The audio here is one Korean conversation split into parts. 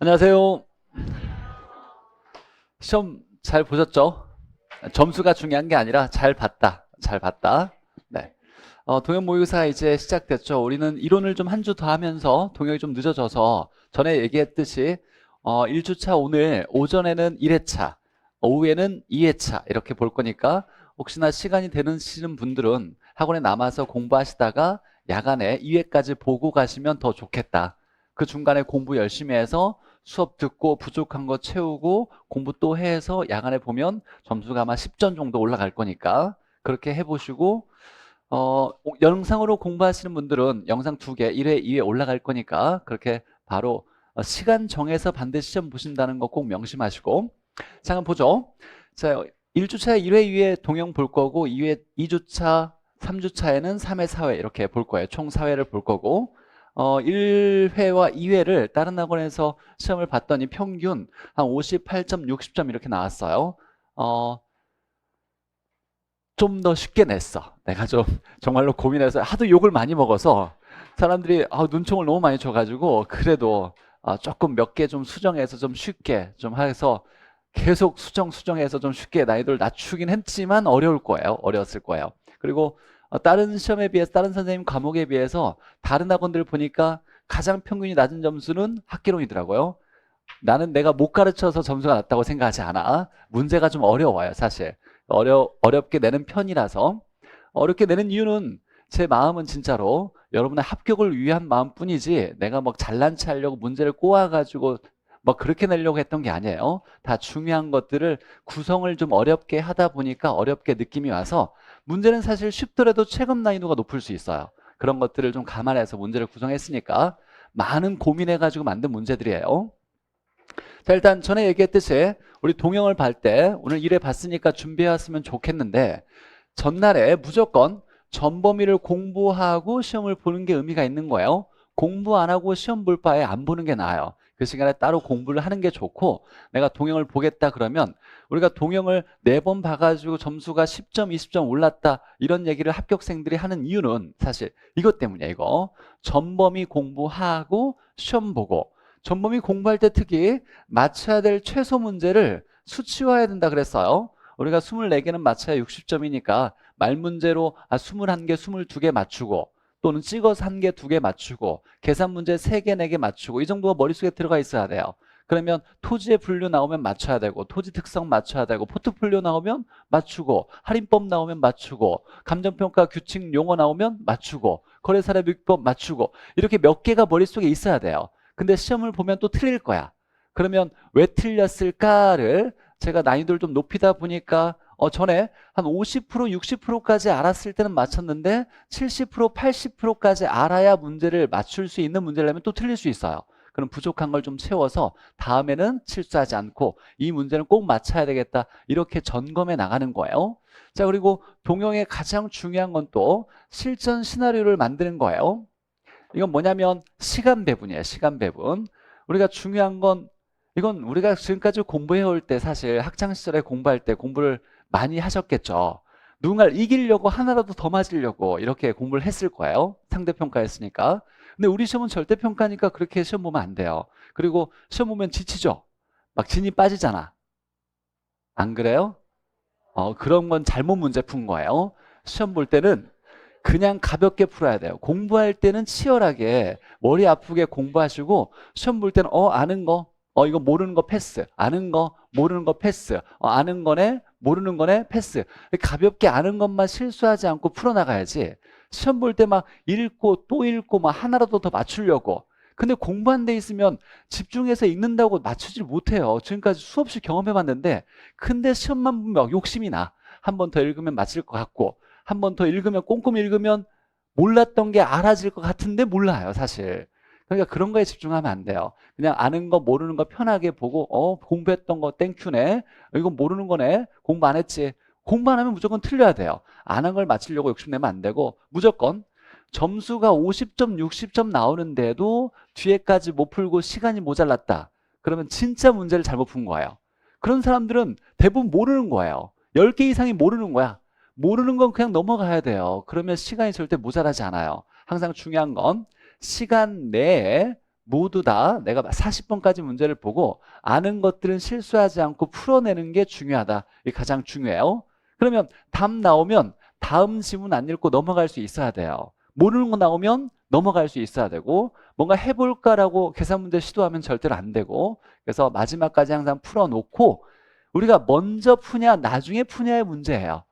안녕하세요. 시험 잘 보셨죠? 점수가 중요한 게 아니라 잘 봤다. 잘 봤다. 네. 동영 모의고사 이제 시작됐죠. 우리는 이론을 좀 한 주 더 하면서 동영이 좀 늦어져서 전에 얘기했듯이 1주차 오늘 오전에는 1회차, 오후에는 2회차 이렇게 볼 거니까 혹시나 시간이 되시는 분들은 학원에 남아서 공부하시다가 야간에 2회까지 보고 가시면 더 좋겠다. 그 중간에 공부 열심히 해서 수업 듣고 부족한 거 채우고 공부 또 해서 야간에 보면 점수가 아마 10점 정도 올라갈 거니까 그렇게 해보시고 영상으로 공부하시는 분들은 영상 2개, 1회, 2회 올라갈 거니까 그렇게 바로 시간 정해서 반드시 시험 보신다는 거 꼭 명심하시고 자, 한번 보죠. 자, 1주차 1회, 2회 동영 볼 거고 2주차, 3주차에는 3회, 4회 이렇게 볼 거예요. 총 4회를 볼 거고 1회와 2회를 다른 학원에서 시험을 봤더니 평균 한 58점, 60점 이렇게 나왔어요. 좀 더 쉽게 냈어. 내가 좀 정말로 고민해서 하도 욕을 많이 먹어서 사람들이 눈총을 너무 많이 쳐가지고 그래도 조금 몇 개 좀 수정해서 좀 쉽게 좀 해서 계속 수정해서 좀 쉽게 난이도를 낮추긴 했지만 어려울 거예요. 어려웠을 거예요. 그리고 다른 시험에 비해서 다른 선생님 과목에 비해서 다른 학원들 보니까 가장 평균이 낮은 점수는 학개론이더라고요. 나는 내가 못 가르쳐서 점수가 낮다고 생각하지 않아. 문제가 좀 어려워요, 사실. 어렵게 내는 편이라서. 어렵게 내는 이유는 제 마음은 진짜로 여러분의 합격을 위한 마음뿐이지 내가 막 잘난 체 하려고 문제를 꼬아가지고 막 그렇게 내려고 했던 게 아니에요. 다 중요한 것들을 구성을 좀 어렵게 하다 보니까 어렵게 느낌이 와서 문제는 사실 쉽더라도 체급 난이도가 높을 수 있어요. 그런 것들을 좀 감안해서 문제를 구성했으니까 많은 고민해가지고 만든 문제들이에요. 자, 일단 전에 얘기했듯이 우리 동영을 볼 때 오늘 1회 봤으니까 준비해 왔으면 좋겠는데 전날에 무조건 전범위를 공부하고 시험을 보는 게 의미가 있는 거예요. 공부 안 하고 시험 볼 바에 안 보는 게 나아요. 그 시간에 따로 공부를 하는 게 좋고 내가 동영을 보겠다 그러면 우리가 동영을 4번 봐가지고 점수가 10점, 20점 올랐다 이런 얘기를 합격생들이 하는 이유는 사실 이것 때문이에요. 이거 전범위 공부하고 시험 보고 전범위 공부할 때 특히 맞춰야 될 최소 문제를 수치화해야 된다 그랬어요. 우리가 24개는 맞춰야 60점이니까 말 문제로 21개, 22개 맞추고 또는 찍어서 1개, 2개 맞추고 계산 문제 3개, 4개 맞추고 이 정도가 머릿속에 들어가 있어야 돼요. 그러면 토지의 분류 나오면 맞춰야 되고 토지 특성 맞춰야 되고 포트폴리오 나오면 맞추고 할인법 나오면 맞추고 감정평가 규칙 용어 나오면 맞추고 거래사례비법 맞추고 이렇게 몇 개가 머릿속에 있어야 돼요. 근데 시험을 보면 또 틀릴 거야. 그러면 왜 틀렸을까를 제가 난이도를 좀 높이다 보니까 전에 한 50%, 60%까지 알았을 때는 맞췄는데 70%, 80%까지 알아야 문제를 맞출 수 있는 문제를 내면 또 틀릴 수 있어요. 그럼 부족한 걸 좀 채워서 다음에는 실수하지 않고 이 문제는 꼭 맞춰야 되겠다. 이렇게 점검해 나가는 거예요. 자, 그리고 동영의 가장 중요한 건 또 실전 시나리오를 만드는 거예요. 이건 뭐냐면 시간 배분이에요. 시간 배분. 우리가 중요한 건 이건 우리가 지금까지 공부해 올 때 사실 학창 시절에 공부할 때 공부를 많이 하셨겠죠. 누군가를 이기려고 하나라도 더 맞으려고 이렇게 공부를 했을 거예요. 상대평가했으니까. 근데 우리 시험은 절대평가니까 그렇게 시험 보면 안 돼요. 그리고 시험 보면 지치죠. 막 진이 빠지잖아. 안 그래요? 그런 건 잘못 문제 푼 거예요. 시험 볼 때는 그냥 가볍게 풀어야 돼요. 공부할 때는 치열하게 머리 아프게 공부하시고 시험 볼 때는 아는 거 이거 모르는 거 패스 아는 거 모르는 거 패스 아는 거네 모르는 거네 패스 가볍게 아는 것만 실수하지 않고 풀어나가야지 시험 볼 때 막 읽고 또 읽고 막 하나라도 더 맞추려고 근데 공부한 데 있으면 집중해서 읽는다고 맞추질 못해요. 지금까지 수없이 경험해봤는데 근데 시험만 보면 욕심이 나. 한 번 더 읽으면 맞을 것 같고 한 번 더 읽으면 꼼꼼히 읽으면 몰랐던 게 알아질 것 같은데 몰라요 사실. 그러니까 그런 거에 집중하면 안 돼요. 그냥 아는 거 모르는 거 편하게 보고 공부했던 거 땡큐네 이거 모르는 거네 공부 안 했지 공부 안 하면 무조건 틀려야 돼요. 안 한 걸 맞추려고 욕심내면 안 되고 무조건 점수가 50점 60점 나오는데도 뒤에까지 못 풀고 시간이 모자랐다 그러면 진짜 문제를 잘못 푼 거예요. 그런 사람들은 대부분 모르는 거예요. 10개 이상이 모르는 거야. 모르는 건 그냥 넘어가야 돼요. 그러면 시간이 절대 모자라지 않아요. 항상 중요한 건 시간 내에 모두 다 내가 40번까지 문제를 보고 아는 것들은 실수하지 않고 풀어내는 게 중요하다. 이게 가장 중요해요. 그러면 답 나오면 다음 지문 안 읽고 넘어갈 수 있어야 돼요. 모르는 거 나오면 넘어갈 수 있어야 되고 뭔가 해볼까라고 계산 문제 시도하면 절대로 안 되고 그래서 마지막까지 항상 풀어놓고 우리가 먼저 푸냐 나중에 푸냐의 문제예요.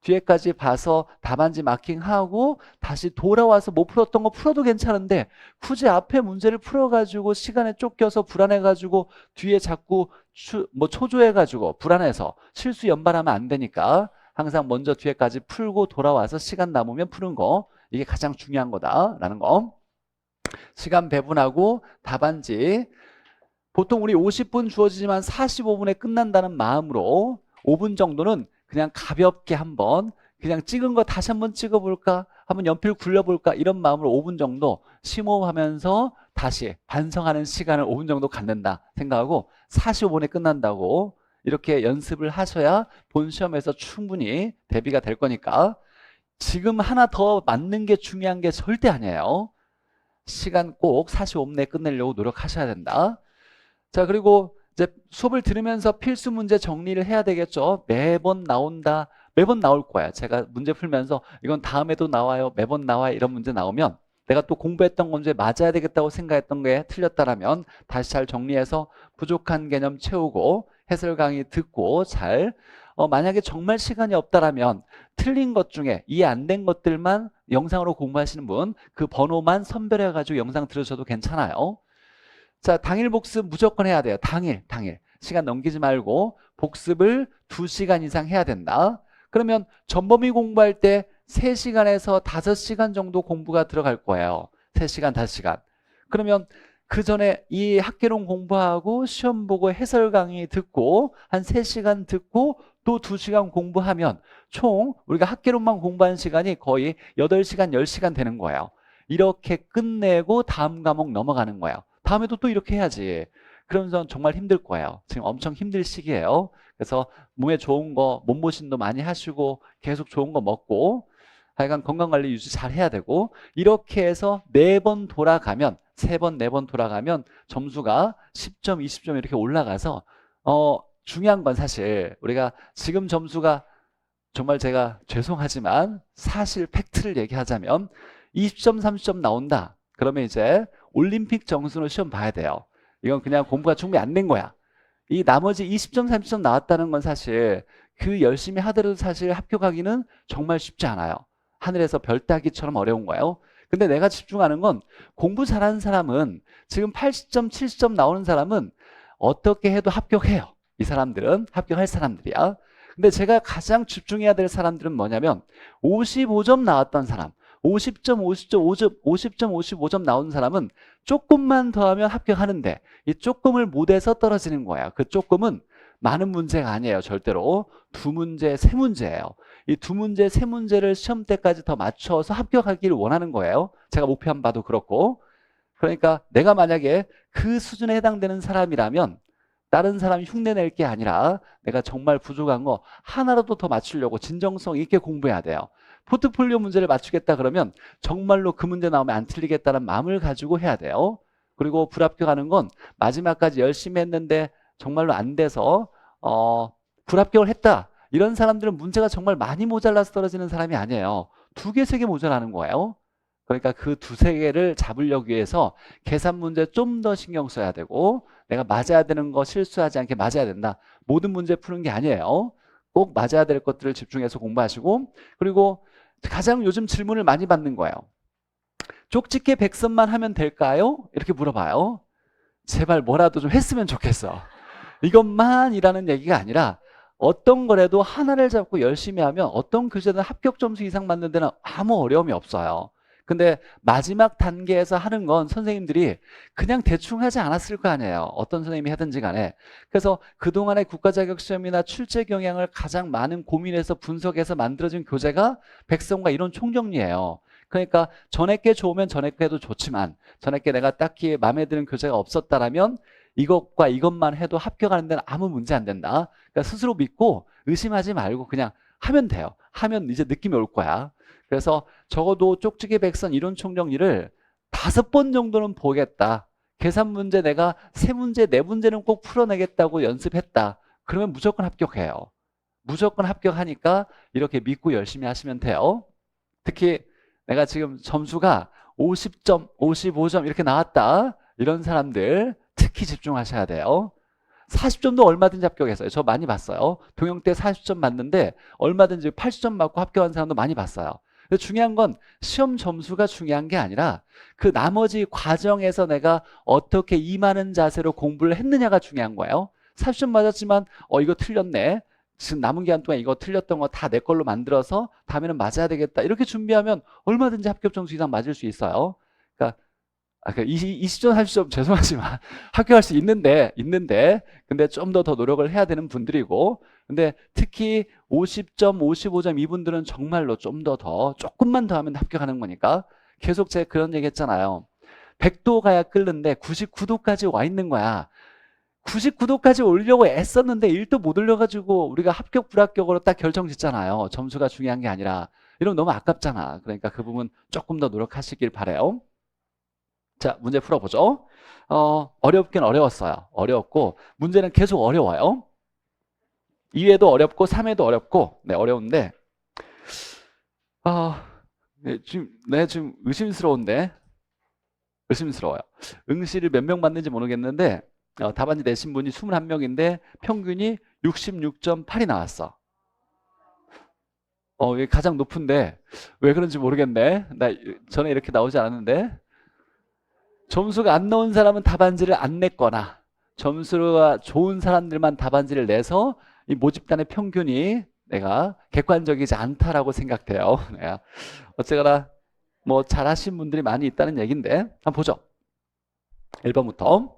뒤에까지 봐서 답안지 마킹하고 다시 돌아와서 못 풀었던 거 풀어도 괜찮은데 굳이 앞에 문제를 풀어가지고 시간에 쫓겨서 불안해가지고 뒤에 자꾸 초조해가지고 불안해서 실수 연발하면 안 되니까 항상 먼저 뒤에까지 풀고 돌아와서 시간 남으면 푸는 거 이게 가장 중요한 거다라는 거. 시간 배분하고 답안지 보통 우리 50분 주어지지만 45분에 끝난다는 마음으로 5분 정도는 그냥 가볍게 한번 그냥 찍은 거 다시 한번 찍어볼까? 한번 연필 굴려볼까? 이런 마음으로 5분 정도 심호흡하면서 다시 반성하는 시간을 5분 정도 갖는다 생각하고 45분에 끝난다고 이렇게 연습을 하셔야 본 시험에서 충분히 대비가 될 거니까 지금 하나 더 맞는 게 중요한 게 절대 아니에요. 시간 꼭 45분 내에 끝내려고 노력하셔야 된다. 자, 그리고 이제 수업을 들으면서 필수 문제 정리를 해야 되겠죠. 매번 나온다. 매번 나올 거야. 제가 문제 풀면서 이건 다음에도 나와요. 매번 나와요. 이런 문제 나오면 내가 또 공부했던 문제 맞아야 되겠다고 생각했던 게 틀렸다라면 다시 잘 정리해서 부족한 개념 채우고 해설 강의 듣고 잘 만약에 정말 시간이 없다라면 틀린 것 중에 이해 안 된 것들만 영상으로 공부하시는 분 그 번호만 선별해 가지고 영상 들으셔도 괜찮아요. 자, 당일 복습 무조건 해야 돼요. 당일. 시간 넘기지 말고 복습을 2시간 이상 해야 된다. 그러면 전범위 공부할 때 3시간에서 5시간 정도 공부가 들어갈 거예요. 3시간, 5시간. 그러면 그 전에 이 학개론 공부하고 시험 보고 해설 강의 듣고 한 3시간 듣고 또 2시간 공부하면 총 우리가 학개론만 공부한 시간이 거의 8시간, 10시간 되는 거예요. 이렇게 끝내고 다음 과목 넘어가는 거예요. 다음에도 또 이렇게 해야지. 그러면서 정말 힘들 거예요. 지금 엄청 힘들 시기예요. 그래서 몸에 좋은 거, 몸보신도 많이 하시고 계속 좋은 거 먹고 하여간 건강관리 유지 잘 해야 되고 이렇게 해서 4번 돌아가면 3번, 4번 돌아가면 점수가 10점, 20점 이렇게 올라가서 중요한 건 사실 우리가 지금 점수가 정말 제가 죄송하지만 사실 팩트를 얘기하자면 20점, 30점 나온다. 그러면 이제 올림픽 점수로 시험 봐야 돼요. 이건 그냥 공부가 충분히 안 된 거야. 이 나머지 20점, 30점 나왔다는 건 사실 그 열심히 하더라도 사실 합격하기는 정말 쉽지 않아요. 하늘에서 별 따기처럼 어려운 거예요. 근데 내가 집중하는 건 공부 잘하는 사람은 지금 80점, 70점 나오는 사람은 어떻게 해도 합격해요. 이 사람들은 합격할 사람들이야. 근데 제가 가장 집중해야 될 사람들은 뭐냐면 55점 나왔던 사람 50점, 55점 나오는 사람은 조금만 더 하면 합격하는데 이 조금을 못해서 떨어지는 거예요. 그 조금은 많은 문제가 아니에요. 절대로 2문제, 3문제예요. 이 2문제, 3문제를 시험 때까지 더 맞춰서 합격하기를 원하는 거예요. 제가 목표한 바도 그렇고 그러니까 내가 만약에 그 수준에 해당되는 사람이라면 다른 사람이 흉내낼 게 아니라 내가 정말 부족한 거 하나라도 더 맞추려고 진정성 있게 공부해야 돼요. 포트폴리오 문제를 맞추겠다 그러면 정말로 그 문제 나오면 안 틀리겠다는 마음을 가지고 해야 돼요. 그리고 불합격하는 건 마지막까지 열심히 했는데 정말로 안 돼서 불합격을 했다. 이런 사람들은 문제가 정말 많이 모자라서 떨어지는 사람이 아니에요. 2개, 3개 모자라는 거예요. 그러니까 그 2, 3개를 잡으려기 위해서 계산 문제 좀 더 신경 써야 되고 내가 맞아야 되는 거 실수하지 않게 맞아야 된다. 모든 문제 푸는 게 아니에요. 꼭 맞아야 될 것들을 집중해서 공부하시고 그리고 가장 요즘 질문을 많이 받는 거예요. 쪽집게 백선만 하면 될까요? 이렇게 물어봐요. 제발 뭐라도 좀 했으면 좋겠어. 이것만이라는 얘기가 아니라 어떤 거라도 하나를 잡고 열심히 하면 어떤 교재든 합격 점수 이상 받는 데는 아무 어려움이 없어요. 근데 마지막 단계에서 하는 건 선생님들이 그냥 대충 하지 않았을 거 아니에요. 어떤 선생님이 하든지 간에. 그래서 그동안의 국가자격시험이나 출제 경향을 가장 많은 고민해서 분석해서 만들어진 교재가 백성과 이론 총정리예요. 그러니까 전에 게 좋으면 전에 게도 좋지만 전에 게 내가 딱히 마음에 드는 교재가 없었다라면 이것과 이것만 해도 합격하는 데는 아무 문제 안 된다. 그러니까 스스로 믿고 의심하지 말고 그냥 하면 돼요. 하면 이제 느낌이 올 거야. 그래서 적어도 쪽지게 백선 이론 총정리를 5번 정도는 보겠다. 계산 문제 내가 세 문제, 네 문제는 꼭 풀어내겠다고 연습했다. 그러면 무조건 합격해요. 무조건 합격하니까 이렇게 믿고 열심히 하시면 돼요. 특히 내가 지금 점수가 50점, 55점 이렇게 나왔다. 이런 사람들 특히 집중하셔야 돼요. 40점도 얼마든지 합격했어요. 저 많이 봤어요. 동영 때 40점 맞는데 얼마든지 80점 맞고 합격한 사람도 많이 봤어요. 근데 중요한 건 시험 점수가 중요한 게 아니라 그 나머지 과정에서 내가 어떻게 임하는 자세로 공부를 했느냐가 중요한 거예요. 40점 맞았지만 이거 틀렸네. 지금 남은 기간 동안 이거 틀렸던 거 다 내 걸로 만들어서 다음에는 맞아야 되겠다. 이렇게 준비하면 얼마든지 합격 점수 이상 맞을 수 있어요. 그러니까 20점, 30점 죄송하지만 합격할 수 있는데 근데 좀 더 노력을 해야 되는 분들이고, 근데 특히 50점, 55점 이분들은 정말로 좀 더 조금만 더 하면 합격하는 거니까 계속 제가 그런 얘기 했잖아요. 100도 가야 끓는데 99도까지 와 있는 거야. 99도까지 올려고 애썼는데 1도 못 올려가지고 우리가 합격 불합격으로 딱 결정 짓잖아요. 점수가 중요한 게 아니라. 이러면 너무 아깝잖아. 그러니까 그 부분 조금 더 노력하시길 바라요. 자, 문제 풀어보죠. 어렵긴 어려웠어요. 어려웠고 문제는 계속 어려워요. 2회도 어렵고 3회도 어렵고 어려운데 지금 의심스러워요. 응시를 몇 명 받는지 모르겠는데 답안지 내신 분이 21명인데 평균이 66.8이 나왔어. 이게 가장 높은데 왜 그런지 모르겠네. 전에 이렇게 나오지 않았는데. 점수가 안 나온 사람은 답안지를 안 냈거나 점수가 좋은 사람들만 답안지를 내서 이 모집단의 평균이 내가 객관적이지 않다라고 생각돼요. 어쨌거나 뭐 잘하신 분들이 많이 있다는 얘기인데 한번 보죠. 1번부터.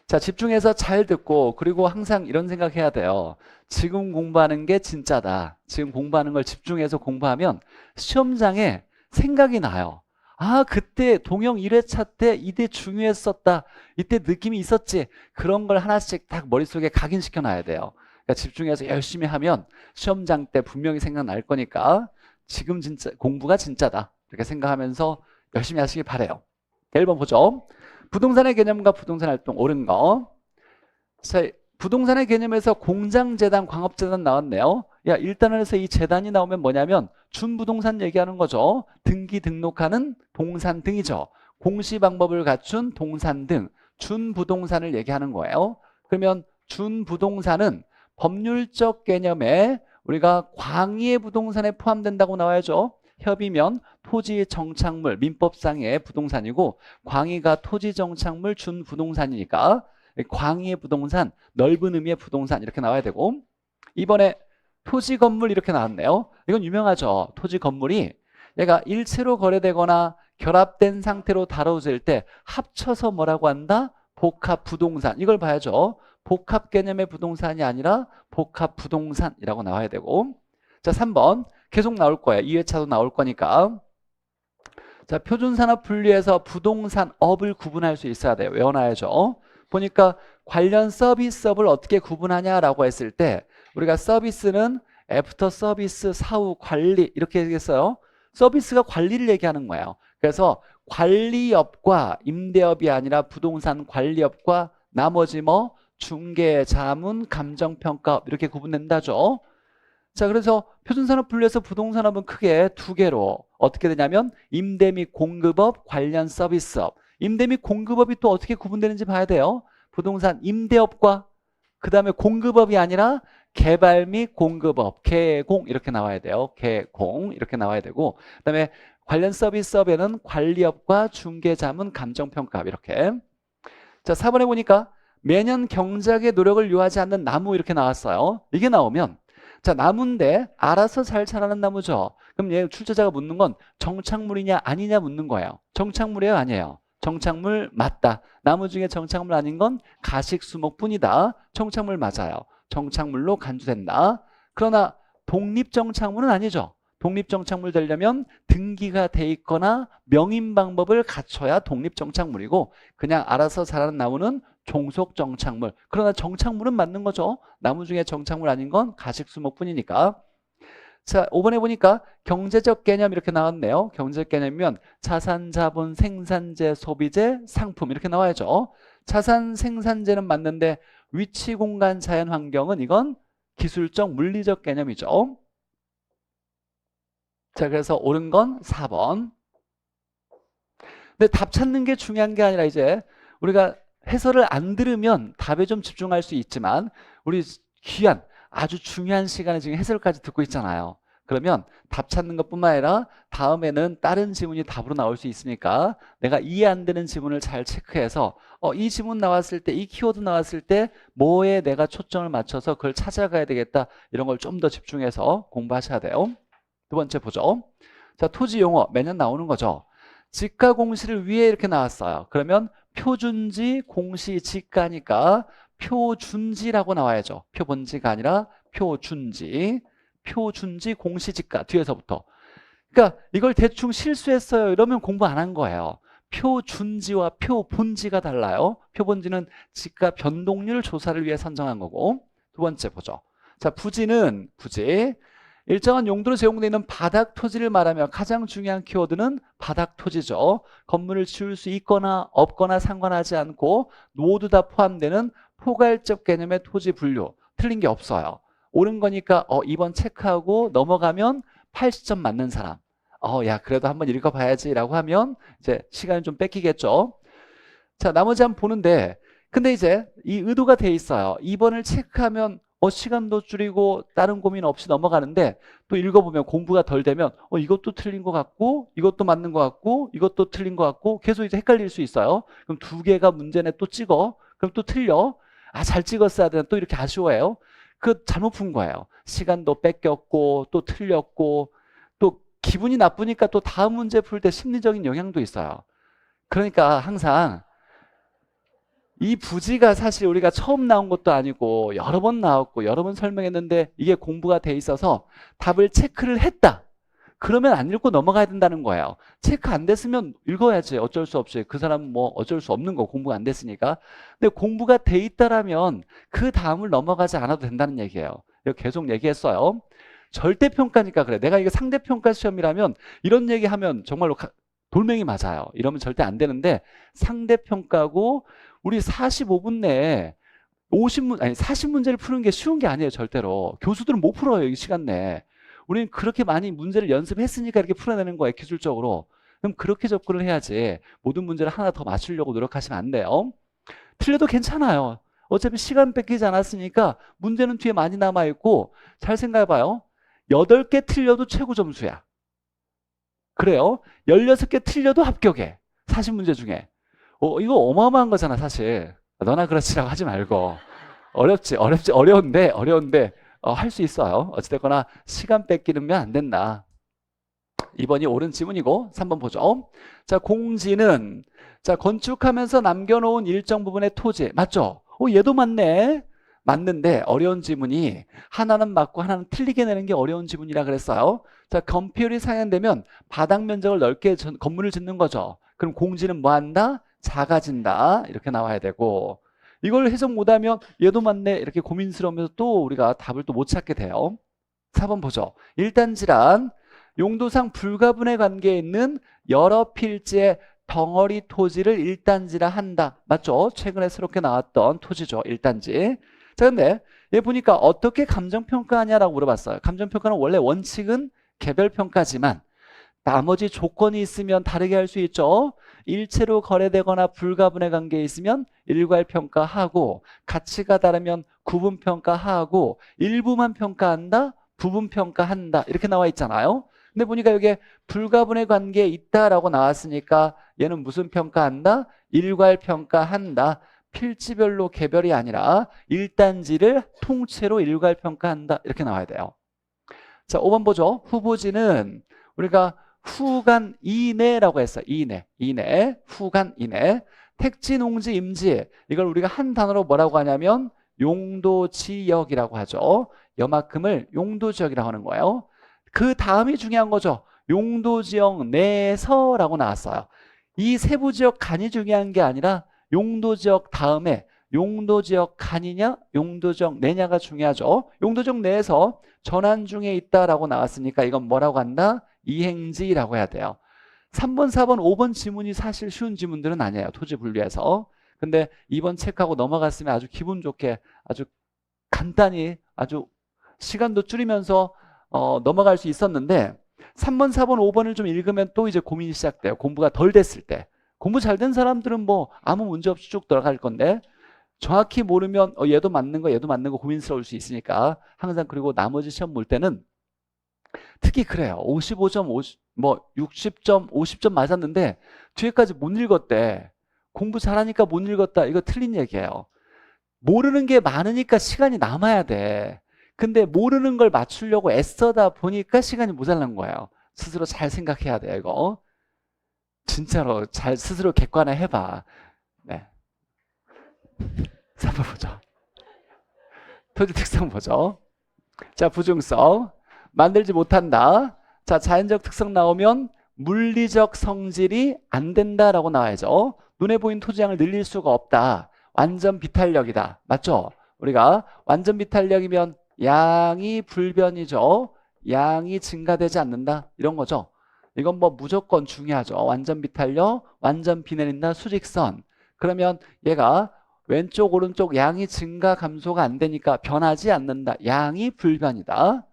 자, 집중해서 잘 듣고, 그리고 항상 이런 생각해야 돼요. 지금 공부하는 게 진짜다. 지금 공부하는 걸 집중해서 공부하면 시험장에 생각이 나요. 아, 그때 동영 1회차 때 이때 중요했었다. 이때 느낌이 있었지. 그런 걸 하나씩 딱 머릿속에 각인시켜 놔야 돼요. 그러니까 집중해서 열심히 하면 시험장 때 분명히 생각날 거니까 지금 진짜 공부가 진짜다. 이렇게 생각하면서 열심히 하시길 바라요. 1번 보죠. 부동산의 개념과 부동산 활동 옳은 거. 자, 부동산의 개념에서 공장재단, 광업재단 나왔네요. 야, 1단원에서 이 재단이 나오면 뭐냐면 준부동산 얘기하는 거죠. 등기 등록하는 동산 등이죠. 공시 방법을 갖춘 동산 등 준부동산을 얘기하는 거예요. 그러면 준부동산은 법률적 개념에 우리가 광의의 부동산에 포함된다고 나와야죠. 협의면 토지 정착물 민법상의 부동산이고 광의가 토지 정착물 준부동산이니까 광의의 부동산, 넓은 의미의 부동산 이렇게 나와야 되고, 이번에 토지 건물 이렇게 나왔네요. 이건 유명하죠. 토지 건물이 얘가 일체로 거래되거나 결합된 상태로 다뤄질 때 합쳐서 뭐라고 한다? 복합 부동산. 이걸 봐야죠. 복합 개념의 부동산이 아니라 복합 부동산이라고 나와야 되고. 자, 3번 계속 나올 거예요. 2회차도 나올 거니까. 자, 표준산업 분리해서 부동산업을 구분할 수 있어야 돼요. 외워놔야죠. 보니까 관련 서비스업을 어떻게 구분하냐라고 했을 때 우리가 서비스는 애프터 서비스, 사후, 관리 이렇게 얘기했어요. 서비스가 관리를 얘기하는 거예요. 그래서 관리업과 임대업이 아니라 부동산 관리업과 나머지 뭐 중개, 자문, 감정평가업 이렇게 구분된다죠. 자, 그래서 표준산업 분류해서 부동산업은 크게 두 개로 어떻게 되냐면 임대 및 공급업, 관련 서비스업. 임대 및 공급업이 또 어떻게 구분되는지 봐야 돼요. 부동산 임대업과 그 다음에 공급업이 아니라 개발 및 공급업, 개공 이렇게 나와야 돼요. 개공 이렇게 나와야 되고, 그 다음에 관련 서비스업에는 관리업과 중개자문, 감정평가업 이렇게. 자, 4번에 보니까 매년 경작의 노력을 요하지 않는 나무 이렇게 나왔어요. 이게 나오면 자, 나무인데 알아서 잘 자라는 나무죠. 그럼 얘 출제자가 묻는 건 정착물이냐 아니냐 묻는 거예요. 정착물이에요, 아니에요? 정착물 맞다. 나무 중에 정착물 아닌 건 가식수목뿐이다. 정착물 맞아요. 정착물로 간주된다. 그러나 독립정착물은 아니죠. 독립정착물 되려면 등기가 돼 있거나 명인 방법을 갖춰야 독립정착물이고, 그냥 알아서 자라는 나무는 종속정착물. 그러나 정착물은 맞는 거죠. 나무 중에 정착물 아닌 건 가식수목뿐이니까. 자, 5번에 보니까 경제적 개념 이렇게 나왔네요. 경제적 개념이면 자산, 자본, 생산재, 소비재, 상품 이렇게 나와야죠. 자산, 생산재는 맞는데 위치, 공간, 자연, 환경은 이건 기술적, 물리적 개념이죠. 자, 그래서 옳은 건 4번. 근데 답 찾는 게 중요한 게 아니라 이제 우리가 해설을 안 들으면 답에 좀 집중할 수 있지만 우리 귀한 아주 중요한 시간에 지금 해설까지 듣고 있잖아요. 그러면 답 찾는 것뿐만 아니라 다음에는 다른 지문이 답으로 나올 수 있으니까 내가 이해 안 되는 지문을 잘 체크해서 이 지문 나왔을 때, 이 키워드 나왔을 때 뭐에 내가 초점을 맞춰서 그걸 찾아가야 되겠다. 이런 걸 좀 더 집중해서 공부하셔야 돼요. 두 번째 보죠. 자, 토지 용어 매년 나오는 거죠. 지가 공시를 위에 이렇게 나왔어요. 그러면 표준지, 공시, 지가니까 표준지라고 나와야죠. 표본지가 아니라 표준지. 표준지, 공시, 지가 뒤에서부터. 그러니까 이걸 대충 실수했어요. 이러면 공부 안 한 거예요. 표준지와 표본지가 달라요. 표본지는 지가 변동률 조사를 위해 선정한 거고. 두 번째 보죠. 자, 부지는 부지. 일정한 용도로 제공되어 있는 바닥 토지를 말하며 가장 중요한 키워드는 바닥 토지죠. 건물을 지을 수 있거나 없거나 상관하지 않고 모두 다 포함되는 포괄적 개념의 토지 분류. 틀린 게 없어요. 옳은 거니까 2번 체크하고 넘어가면 80점 맞는 사람. 야, 그래도 한번 읽어봐야지 라고 하면 이제 시간을 좀 뺏기겠죠. 자, 나머지 한번 보는데 근데 이제 이 의도가 돼 있어요. 2번을 체크하면 시간도 줄이고 다른 고민 없이 넘어가는데 또 읽어보면 공부가 덜 되면 이것도 틀린 것 같고 이것도 맞는 것 같고 이것도 틀린 것 같고 계속 이제 헷갈릴 수 있어요. 그럼 두 개가 문제네 또 찍어. 그럼 또 틀려. 잘 찍었어야 되나 또 이렇게 아쉬워해요. 그 잘못 푼 거예요. 시간도 뺏겼고 또 틀렸고 또 기분이 나쁘니까 또 다음 문제 풀 때 심리적인 영향도 있어요. 그러니까 항상 이 부지가 사실 우리가 처음 나온 것도 아니고 여러 번 나왔고 여러 번 설명했는데 이게 공부가 돼 있어서 답을 체크를 했다. 그러면 안 읽고 넘어가야 된다는 거예요. 체크 안 됐으면 읽어야지. 어쩔 수 없이. 그 사람은 뭐 어쩔 수 없는 거 공부가 안 됐으니까. 근데 공부가 돼 있다라면 그 다음을 넘어가지 않아도 된다는 얘기예요. 이거 계속 얘기했어요. 절대평가니까 그래. 내가 이거 상대평가 시험이라면 이런 얘기하면 정말로 돌멩이 맞아요. 이러면 절대 안 되는데 상대평가고 우리 45분 내에 40문제를 푸는 게 쉬운 게 아니에요. 절대로. 교수들은 못 풀어요. 이 시간 내에. 우리는 그렇게 많이 문제를 연습했으니까 이렇게 풀어내는 거예요. 기술적으로. 그럼 그렇게 접근을 해야지 모든 문제를 하나 더 맞추려고 노력하시면 안 돼요. 틀려도 괜찮아요. 어차피 시간 뺏기지 않았으니까 문제는 뒤에 많이 남아있고 잘 생각해봐요. 8개 틀려도 최고 점수야. 그래요. 16개 틀려도 합격해. 40문제 중에. 이거 어마어마한 거잖아 사실. 너나 그렇지라고 하지 말고. 어려운데 할 수 있어요. 어찌됐거나 시간 뺏기면 안 된다. 2번이 옳은 지문이고 3번 보죠. 자, 공지는 자 건축하면서 남겨놓은 일정 부분의 토지 맞죠? 얘도 맞네. 맞는데 어려운 지문이 하나는 맞고 하나는 틀리게 내는 게 어려운 지문이라 그랬어요. 자, 건폐율이 상향되면 바닥 면적을 넓게 건물을 짓는 거죠. 그럼 공지는 뭐 한다? 작아진다. 이렇게 나와야 되고 이걸 해석 못하면 얘도 맞네 이렇게 고민스러우면서 또 우리가 답을 또 못 찾게 돼요. 4번 보죠. 일단지란 용도상 불가분의 관계에 있는 여러 필지의 덩어리 토지를 일단지라 한다. 맞죠? 최근에 새롭게 나왔던 토지죠. 일단지. 자, 근데 얘 보니까 어떻게 감정평가하냐라고 물어봤어요. 감정평가는 원래 원칙은 개별평가지만 나머지 조건이 있으면 다르게 할 수 있죠. 일체로 거래되거나 불가분의 관계에 있으면 일괄평가하고 가치가 다르면 구분평가하고 일부만 평가한다, 부분평가한다 이렇게 나와 있잖아요. 근데 보니까 여기에 불가분의 관계에 있다라고 나왔으니까 얘는 무슨 평가한다? 일괄평가한다. 필지별로 개별이 아니라 일단지를 통째로 일괄평가한다 이렇게 나와야 돼요. 자, 5번 보죠. 후보지는 우리가 후간 이내라고 했어요. 이내, 후간 이내. 택지, 농지, 임지 이걸 우리가 한 단어로 뭐라고 하냐면 용도지역이라고 하죠. 요만큼을 용도지역이라고 하는 거예요. 그 다음이 중요한 거죠. 용도지역 내에서라고 나왔어요. 이 세부지역 간이 중요한 게 아니라 용도지역 다음에 용도지역 간이냐 용도지역 내냐가 중요하죠. 용도지역 내에서 전환 중에 있다라고 나왔으니까 이건 뭐라고 한다? 이행지라고 해야 돼요. 3번, 4번, 5번 지문이 사실 쉬운 지문들은 아니에요. 토지 분류에서. 근데 2번 체크하고 넘어갔으면 아주 기분 좋게 아주 간단히 아주 시간도 줄이면서 넘어갈 수 있었는데 3번, 4번, 5번을 좀 읽으면 또 이제 고민이 시작돼요. 공부가 덜 됐을 때. 공부 잘 된 사람들은 뭐 아무 문제 없이 쭉 들어갈 건데 정확히 모르면 얘도 맞는 거 얘도 맞는 거 고민스러울 수 있으니까 항상 그리고 나머지 시험 볼 때는 특히 그래요. 55점, 50, 뭐 60점, 50점 맞았는데 뒤에까지 못 읽었대. 공부 잘하니까 못 읽었다. 이거 틀린 얘기예요. 모르는 게 많으니까 시간이 남아야 돼. 근데 모르는 걸 맞추려고 애써다 보니까 시간이 모자란 거예요. 스스로 잘 생각해야 돼요, 이거. 진짜로 잘 스스로 객관화 해봐. 네. 3번 보죠. 토지 특성 보죠. 자, 부중성. 만들지 못한다. 자, 자연적 특성 나오면 물리적 성질이 안 된다라고 나와야죠. 눈에 보이는 토지량을 늘릴 수가 없다. 완전 비탄력이다. 맞죠? 우리가 완전 비탄력이면 양이 불변이죠. 양이 증가되지 않는다. 이런 거죠. 이건 뭐 무조건 중요하죠. 완전 비탄력, 완전 비 내린다, 수직선. 그러면 얘가 왼쪽, 오른쪽 양이 증가, 감소가 안 되니까 변하지 않는다. 양이 불변이다.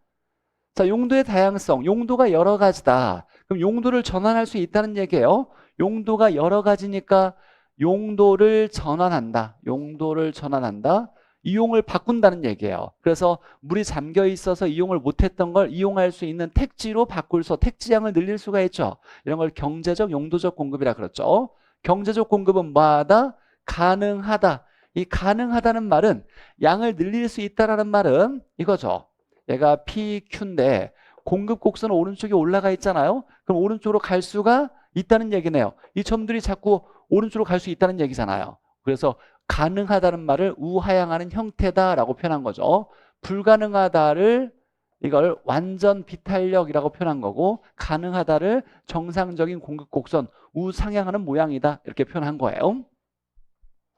자, 용도의 다양성. 용도가 여러 가지다. 그럼 용도를 전환할 수 있다는 얘기예요. 용도가 여러 가지니까 용도를 전환한다. 용도를 전환한다. 이용을 바꾼다는 얘기예요. 그래서 물이 잠겨 있어서 이용을 못했던 걸 이용할 수 있는 택지로 바꿀 수, 택지량을 늘릴 수가 있죠. 이런 걸 경제적, 용도적 공급이라 그랬죠. 경제적 공급은 뭐하다? 가능하다. 이 가능하다는 말은 양을 늘릴 수 있다라는 말은 이거죠. 얘가 PQ인데 공급 곡선은 오른쪽에 올라가 있잖아요. 그럼 오른쪽으로 갈 수가 있다는 얘기네요. 이 점들이 자꾸 오른쪽으로 갈 수 있다는 얘기잖아요. 그래서 가능하다는 말을 우하향하는 형태다라고 표현한 거죠. 불가능하다를 이걸 완전 비탄력이라고 표현한 거고 가능하다를 정상적인 공급 곡선 우상향하는 모양이다 이렇게 표현한 거예요.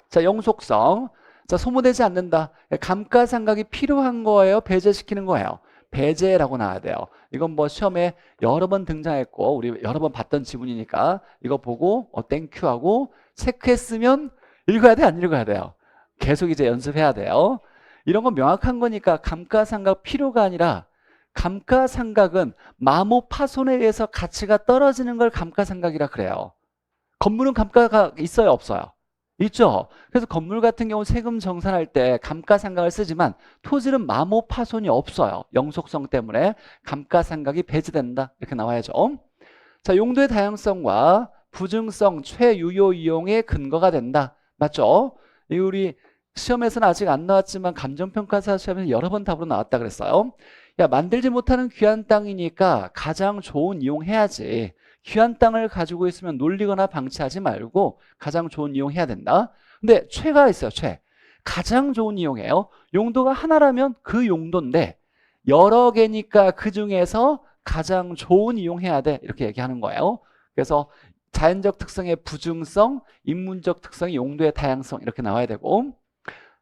자, 영속성. 자, 소모되지 않는다. 감가상각이 필요한 거예요? 배제시키는 거예요? 배제라고 나와야 돼요. 이건 뭐 시험에 여러 번 등장했고 우리 여러 번 봤던 지문이니까 이거 보고 땡큐하고 체크했으면 읽어야 돼, 안 읽어야 돼요? 계속 이제 연습해야 돼요. 이런 건 명확한 거니까 감가상각 필요가 아니라 감가상각은 마모 파손에 의해서 가치가 떨어지는 걸 감가상각이라 그래요. 건물은 감가가 있어요, 없어요? 있죠. 그래서 건물 같은 경우 세금 정산할 때 감가상각을 쓰지만 토지는 마모 파손이 없어요. 영속성 때문에 감가상각이 배제된다 이렇게 나와야죠. 자, 용도의 다양성과 부증성 최유효 이용의 근거가 된다. 맞죠? 이 우리 시험에서는 아직 안 나왔지만 감정평가사 시험에서 여러 번 답으로 나왔다 그랬어요. 야, 만들지 못하는 귀한 땅이니까 가장 좋은 이용해야지. 귀한 땅을 가지고 있으면 놀리거나 방치하지 말고 가장 좋은 이용해야 된다. 근데 최가 있어요. 최. 가장 좋은 이용이에요. 용도가 하나라면 그 용도인데 여러 개니까 그 중에서 가장 좋은 이용해야 돼. 이렇게 얘기하는 거예요. 그래서 자연적 특성의 부증성, 인문적 특성의 용도의 다양성 이렇게 나와야 되고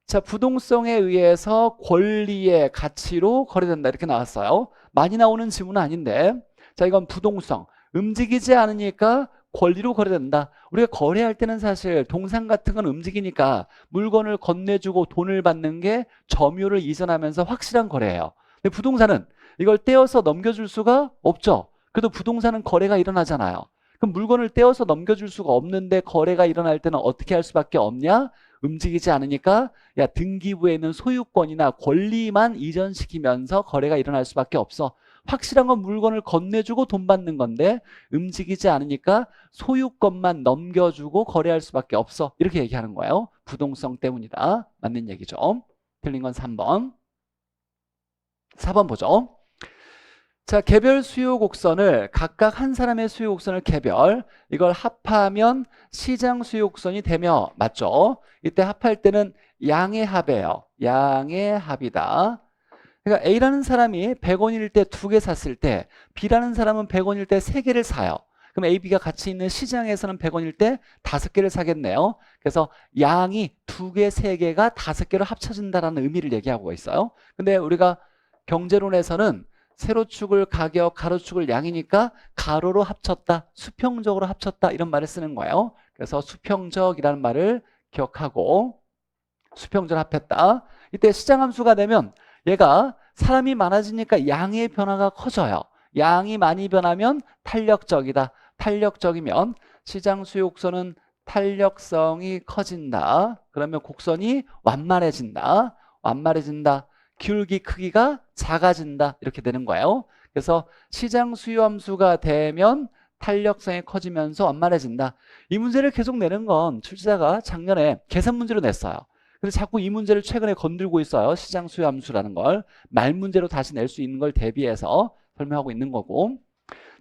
자, 부동성에 의해서 권리의 가치로 거래된다 이렇게 나왔어요. 많이 나오는 지문은 아닌데 자, 이건 부동성. 움직이지 않으니까 권리로 거래된다. 우리가 거래할 때는 사실 동상 같은 건 움직이니까 물건을 건네주고 돈을 받는 게 점유를 이전하면서 확실한 거래예요. 근데 부동산은 이걸 떼어서 넘겨줄 수가 없죠. 그래도 부동산은 거래가 일어나잖아요. 그럼 물건을 떼어서 넘겨줄 수가 없는데 거래가 일어날 때는 어떻게 할 수밖에 없냐? 움직이지 않으니까 야, 등기부에 있는 소유권이나 권리만 이전시키면서 거래가 일어날 수밖에 없어. 확실한 건 물건을 건네주고 돈 받는 건데 움직이지 않으니까 소유권만 넘겨주고 거래할 수밖에 없어. 이렇게 얘기하는 거예요. 부동성 때문이다. 맞는 얘기죠. 틀린 건 3번. 4번 보죠. 자, 개별 수요 곡선을 각각 한 사람의 수요 곡선을 개별 이걸 합하면 시장 수요 곡선이 되며 맞죠? 이때 합할 때는 양의 합이에요. 양의 합이다. 그러니까 A라는 사람이 100원일 때 2개 샀을 때 B라는 사람은 100원일 때 3개를 사요. 그럼 A, B가 같이 있는 시장에서는 100원일 때 5개를 사겠네요. 그래서 양이 2개, 3개가 5개로 합쳐진다라는 의미를 얘기하고 있어요. 근데 우리가 경제론에서는 세로축을 가격, 가로축을 양이니까 가로로 합쳤다, 수평적으로 합쳤다 이런 말을 쓰는 거예요. 그래서 수평적이라는 말을 기억하고 수평적으로 합했다. 이때 시장함수가 되면 얘가 사람이 많아지니까 양의 변화가 커져요. 양이 많이 변하면 탄력적이다. 탄력적이면 시장 수요 곡선은 탄력성이 커진다. 그러면 곡선이 완만해진다. 완만해진다. 기울기 크기가 작아진다. 이렇게 되는 거예요. 그래서 시장 수요 함수가 되면 탄력성이 커지면서 완만해진다. 이 문제를 계속 내는 건 출제자가 작년에 계산 문제로 냈어요. 그래서 자꾸 이 문제를 최근에 건들고 있어요. 시장 수요 함수라는 걸 말 문제로 다시 낼 수 있는 걸 대비해서 설명하고 있는 거고.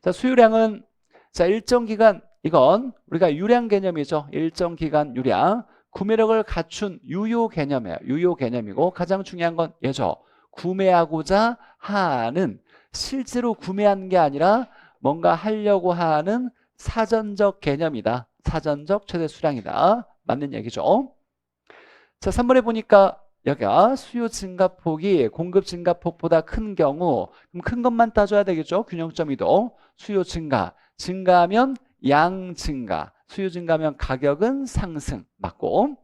자, 수유량은 자 일정 기간 이건 우리가 유량 개념이죠. 일정 기간 유량. 구매력을 갖춘 유효 개념이에요. 유효 개념이고 가장 중요한 건 얘죠. 구매하고자 하는 실제로 구매한 게 아니라 뭔가 하려고 하는 사전적 개념이다. 사전적 최대 수량이다. 맞는 얘기죠. 자, 3번에 보니까 여기가 수요 증가폭이 공급 증가폭보다 큰 경우 그럼 큰 것만 따져야 되겠죠. 균형점 이동. 수요 증가. 증가하면 양 증가. 수요 증가하면 가격은 상승. 맞고.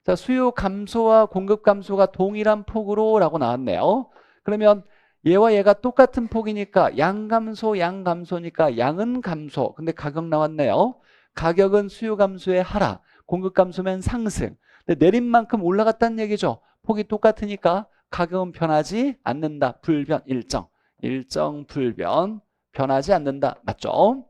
자, 수요 감소와 공급 감소가 동일한 폭으로 라고 나왔네요. 그러면 얘와 얘가 똑같은 폭이니까 양 감소, 양 감소니까 양은 감소. 근데 가격 나왔네요. 가격은 수요 감소의 하락. 공급 감소면 상승. 근데 내린 만큼 올라갔다는 얘기죠. 폭이 똑같으니까 가격은 변하지 않는다. 불변, 일정. 일정, 불변. 변하지 않는다. 맞죠?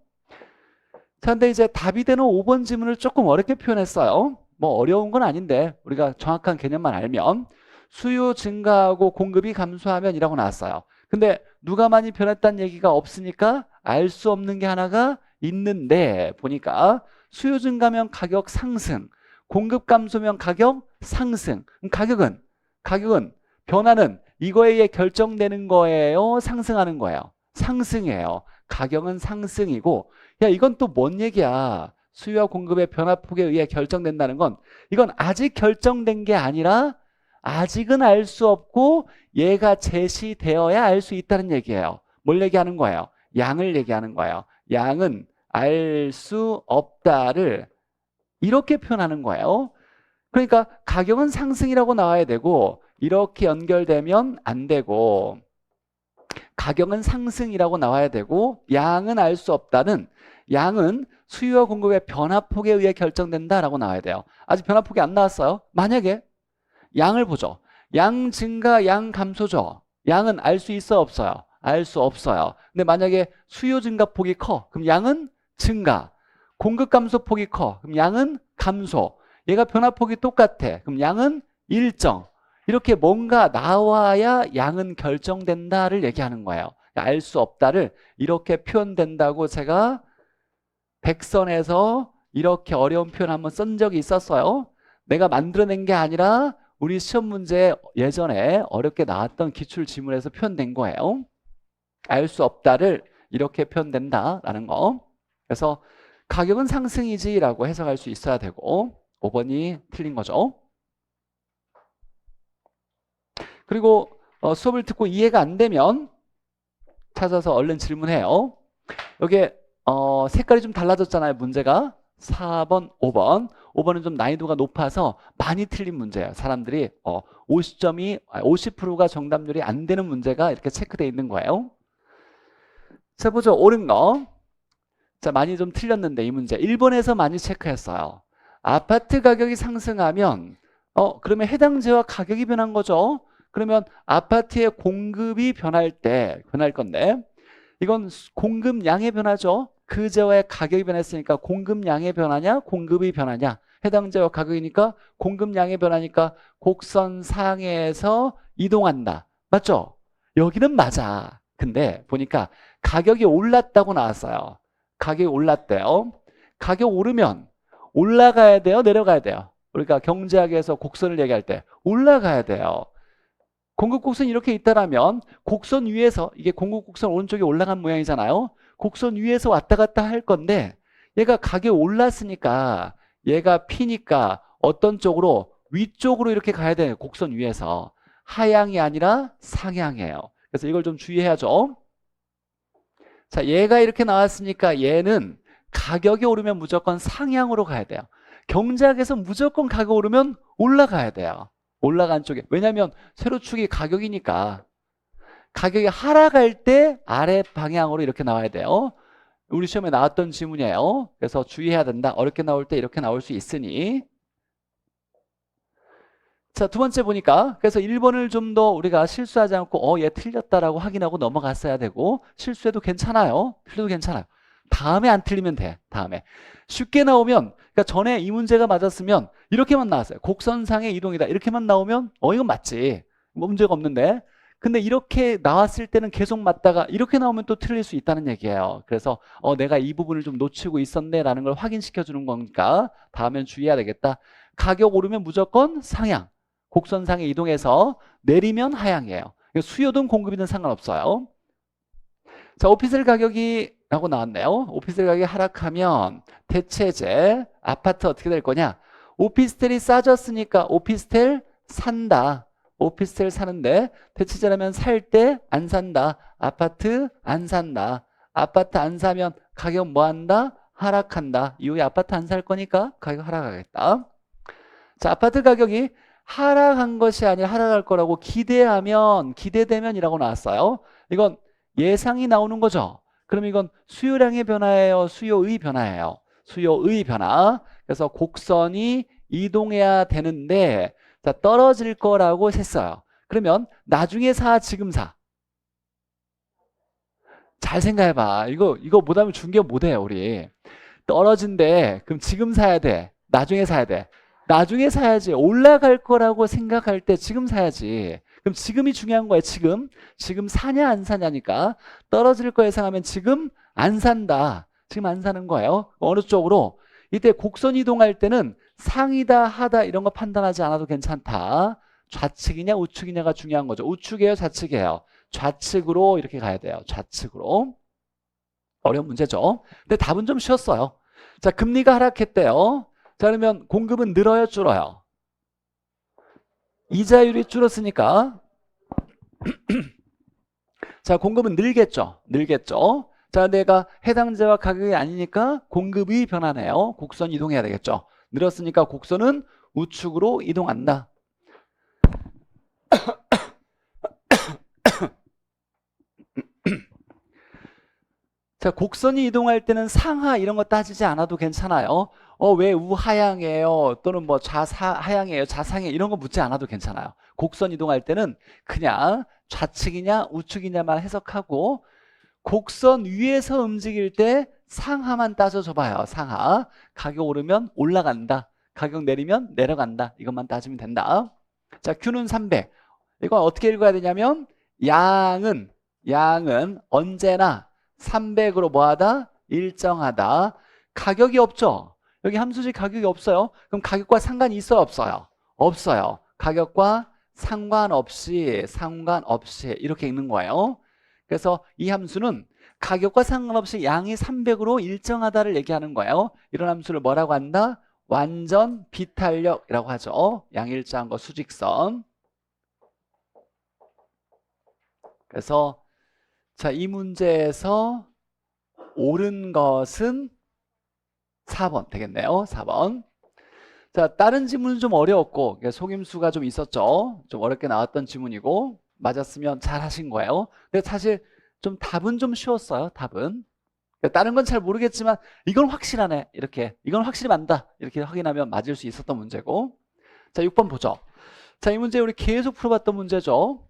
자, 근데 이제 답이 되는 5번 지문을 조금 어렵게 표현했어요. 뭐 어려운 건 아닌데 우리가 정확한 개념만 알면 수요 증가하고 공급이 감소하면 이라고 나왔어요. 근데 누가 많이 변했다는 얘기가 없으니까 알 수 없는 게 하나가 있는데 보니까 수요 증가면 가격 상승, 공급 감소면 가격 상승. 그럼 가격은 변화는 이거에 의해 결정되는 거예요? 상승하는 거예요? 상승이에요. 가격은 상승이고 야 이건 또 뭔 얘기야? 수요와 공급의 변화폭에 의해 결정된다는 건 이건 아직 결정된 게 아니라 아직은 알 수 없고 얘가 제시되어야 알 수 있다는 얘기예요. 뭘 얘기하는 거예요? 양을 얘기하는 거예요. 양은 알 수 없다를 이렇게 표현하는 거예요. 그러니까 가격은 상승이라고 나와야 되고 이렇게 연결되면 안 되고 가격은 상승이라고 나와야 되고 양은 알 수 없다는 양은 수요와 공급의 변화폭에 의해 결정된다라고 나와야 돼요. 아직 변화폭이 안 나왔어요. 만약에 양을 보죠. 양 증가, 양 감소죠. 양은 알 수 있어 없어요? 알 수 없어요. 근데 만약에 수요 증가폭이 커. 그럼 양은 증가. 공급 감소폭이 커. 그럼 양은 감소. 얘가 변화폭이 똑같아. 그럼 양은 일정. 이렇게 뭔가 나와야 양은 결정된다를 얘기하는 거예요. 알 수 없다를 이렇게 표현된다고 제가 백선에서 이렇게 어려운 표현 한번 쓴 적이 있었어요. 내가 만들어낸 게 아니라 우리 시험 문제 예전에 어렵게 나왔던 기출 지문에서 표현된 거예요. 알 수 없다를 이렇게 표현된다라는 거. 그래서 가격은 상승이지라고 해석할 수 있어야 되고 5번이 틀린 거죠. 그리고 수업을 듣고 이해가 안 되면 찾아서 얼른 질문해요. 여기에 색깔이 좀 달라졌잖아요. 문제가 4번, 5번. 5번은 좀 난이도가 높아서 많이 틀린 문제예요. 사람들이 50%가 정답률이 안 되는 문제가 이렇게 체크되어 있는 거예요. 자, 보죠. 옳은 거. 자, 많이 좀 틀렸는데 이 문제 1번에서 많이 체크했어요. 아파트 가격이 상승하면 그러면 해당 지역 가격이 변한 거죠. 그러면 아파트의 공급이 변할 건데 이건 공급량의 변화죠. 그 지역의 가격이 변했으니까 공급량의 변화냐 공급이 변하냐. 해당 지역 가격이니까 공급량의 변화니까 곡선상에서 이동한다. 맞죠? 여기는 맞아. 근데 보니까 가격이 올랐다고 나왔어요. 가격이 올랐대요. 가격 오르면 올라가야 돼요? 내려가야 돼요? 우리가 경제학에서 곡선을 얘기할 때 올라가야 돼요. 공급 곡선이 이렇게 있다라면 곡선 위에서 이게 공급 곡선 오른쪽에 올라간 모양이잖아요. 곡선 위에서 왔다 갔다 할 건데 얘가 가격이 올랐으니까 얘가 P니까 어떤 쪽으로? 위쪽으로 이렇게 가야 돼요. 곡선 위에서. 하향이 아니라 상향이에요. 그래서 이걸 좀 주의해야죠. 자, 얘가 이렇게 나왔으니까 얘는 가격이 오르면 무조건 상향으로 가야 돼요. 경제학에서 무조건 가격 오르면 올라가야 돼요. 올라간 쪽에. 왜냐하면 세로축이 가격이니까. 가격이 하락할 때 아래 방향으로 이렇게 나와야 돼요. 우리 시험에 나왔던 지문이에요. 그래서 주의해야 된다. 어렵게 나올 때 이렇게 나올 수 있으니. 자, 두 번째 보니까 그래서 1번을 좀 더 우리가 실수하지 않고 얘 틀렸다라고 확인하고 넘어갔어야 되고 실수해도 괜찮아요. 틀려도 괜찮아요. 다음에 안 틀리면 돼. 다음에. 쉽게 나오면 그러니까 전에 이 문제가 맞았으면 이렇게만 나왔어요. 곡선상의 이동이다. 이렇게만 나오면 이건 맞지. 뭐 문제가 없는데. 근데 이렇게 나왔을 때는 계속 맞다가 이렇게 나오면 또 틀릴 수 있다는 얘기예요. 그래서 내가 이 부분을 좀 놓치고 있었네 라는 걸 확인시켜 주는 거니까 다음엔 주의해야 되겠다. 가격 오르면 무조건 상향. 곡선상에 이동해서 내리면 하향이에요. 수요든 공급이든 상관없어요. 자, 오피스텔 가격이 라고 나왔네요. 오피스텔 가격이 하락하면 대체제 아파트 어떻게 될 거냐? 오피스텔이 싸졌으니까 오피스텔 산다. 오피스텔 사는데 대체제라면 살 때 안 산다. 아파트 안 산다. 아파트 안 사면 가격 뭐 한다? 하락한다. 이후에 아파트 안 살 거니까 가격 하락하겠다. 자, 아파트 가격이 하락한 것이 아니라 하락할 거라고 기대되면이라고 나왔어요. 이건 예상이 나오는 거죠. 그럼 이건 수요량의 변화예요? 수요의 변화예요? 수요의 변화. 그래서 곡선이 이동해야 되는데 자, 떨어질 거라고 했어요. 그러면 나중에 사, 지금 사. 잘 생각해봐. 이거 못하면 중개 못해요, 우리. 떨어진대. 그럼 지금 사야 돼. 나중에 사야 돼. 나중에 사야지. 올라갈 거라고 생각할 때 지금 사야지. 그럼 지금이 중요한 거예요. 지금 사냐 안 사냐니까. 떨어질 거 예상하면 지금 안 산다. 지금 안 사는 거예요. 어느 쪽으로? 이때 곡선 이동할 때는 상이다 하다 이런 거 판단하지 않아도 괜찮다. 좌측이냐 우측이냐가 중요한 거죠. 우측이에요 좌측이에요? 좌측으로 이렇게 가야 돼요. 좌측으로. 어려운 문제죠. 근데 답은 좀 쉬웠어요. 자, 금리가 하락했대요. 자, 그러면 공급은 늘어요 줄어요? 이자율이 줄었으니까 자, 공급은 늘겠죠. 자, 내가 해당자와 가격이 아니니까 공급이 변하네요. 곡선 이동해야 되겠죠. 늘었으니까 곡선은 우측으로 이동한다. 자, 곡선이 이동할 때는 상하 이런 거 따지지 않아도 괜찮아요. 왜 우하향이에요? 또는 뭐 좌하향이에요? 좌상이에요? 이런 거 묻지 않아도 괜찮아요. 곡선 이동할 때는 그냥 좌측이냐 우측이냐만 해석하고 곡선 위에서 움직일 때 상하만 따져줘 봐요. 상하. 가격 오르면 올라간다. 가격 내리면 내려간다. 이것만 따지면 된다. 자, Q는 300. 이건 어떻게 읽어야 되냐면 양은 언제나 300으로 뭐하다? 일정하다. 가격이 없죠. 여기 함수지 가격이 없어요. 그럼 가격과 상관이 있어요? 없어요? 없어요. 가격과 상관없이 이렇게 읽는 거예요. 그래서 이 함수는 가격과 상관없이 양이 300으로 일정하다를 얘기하는 거예요. 이런 함수를 뭐라고 한다? 완전 비탄력이라고 하죠. 양일자한 거 수직선. 그래서 자, 이 문제에서 옳은 것은 4번 되겠네요. 4번. 자, 다른 지문은 좀 어려웠고 속임수가 좀 있었죠. 좀 어렵게 나왔던 지문이고 맞았으면 잘 하신 거예요. 근데 사실 좀 답은 좀 쉬웠어요. 답은. 다른 건 잘 모르겠지만 이건 확실하네. 이렇게. 이건 확실히 맞다. 이렇게 확인하면 맞을 수 있었던 문제고. 자, 6번 보죠. 자, 이 문제 우리 계속 풀어봤던 문제죠.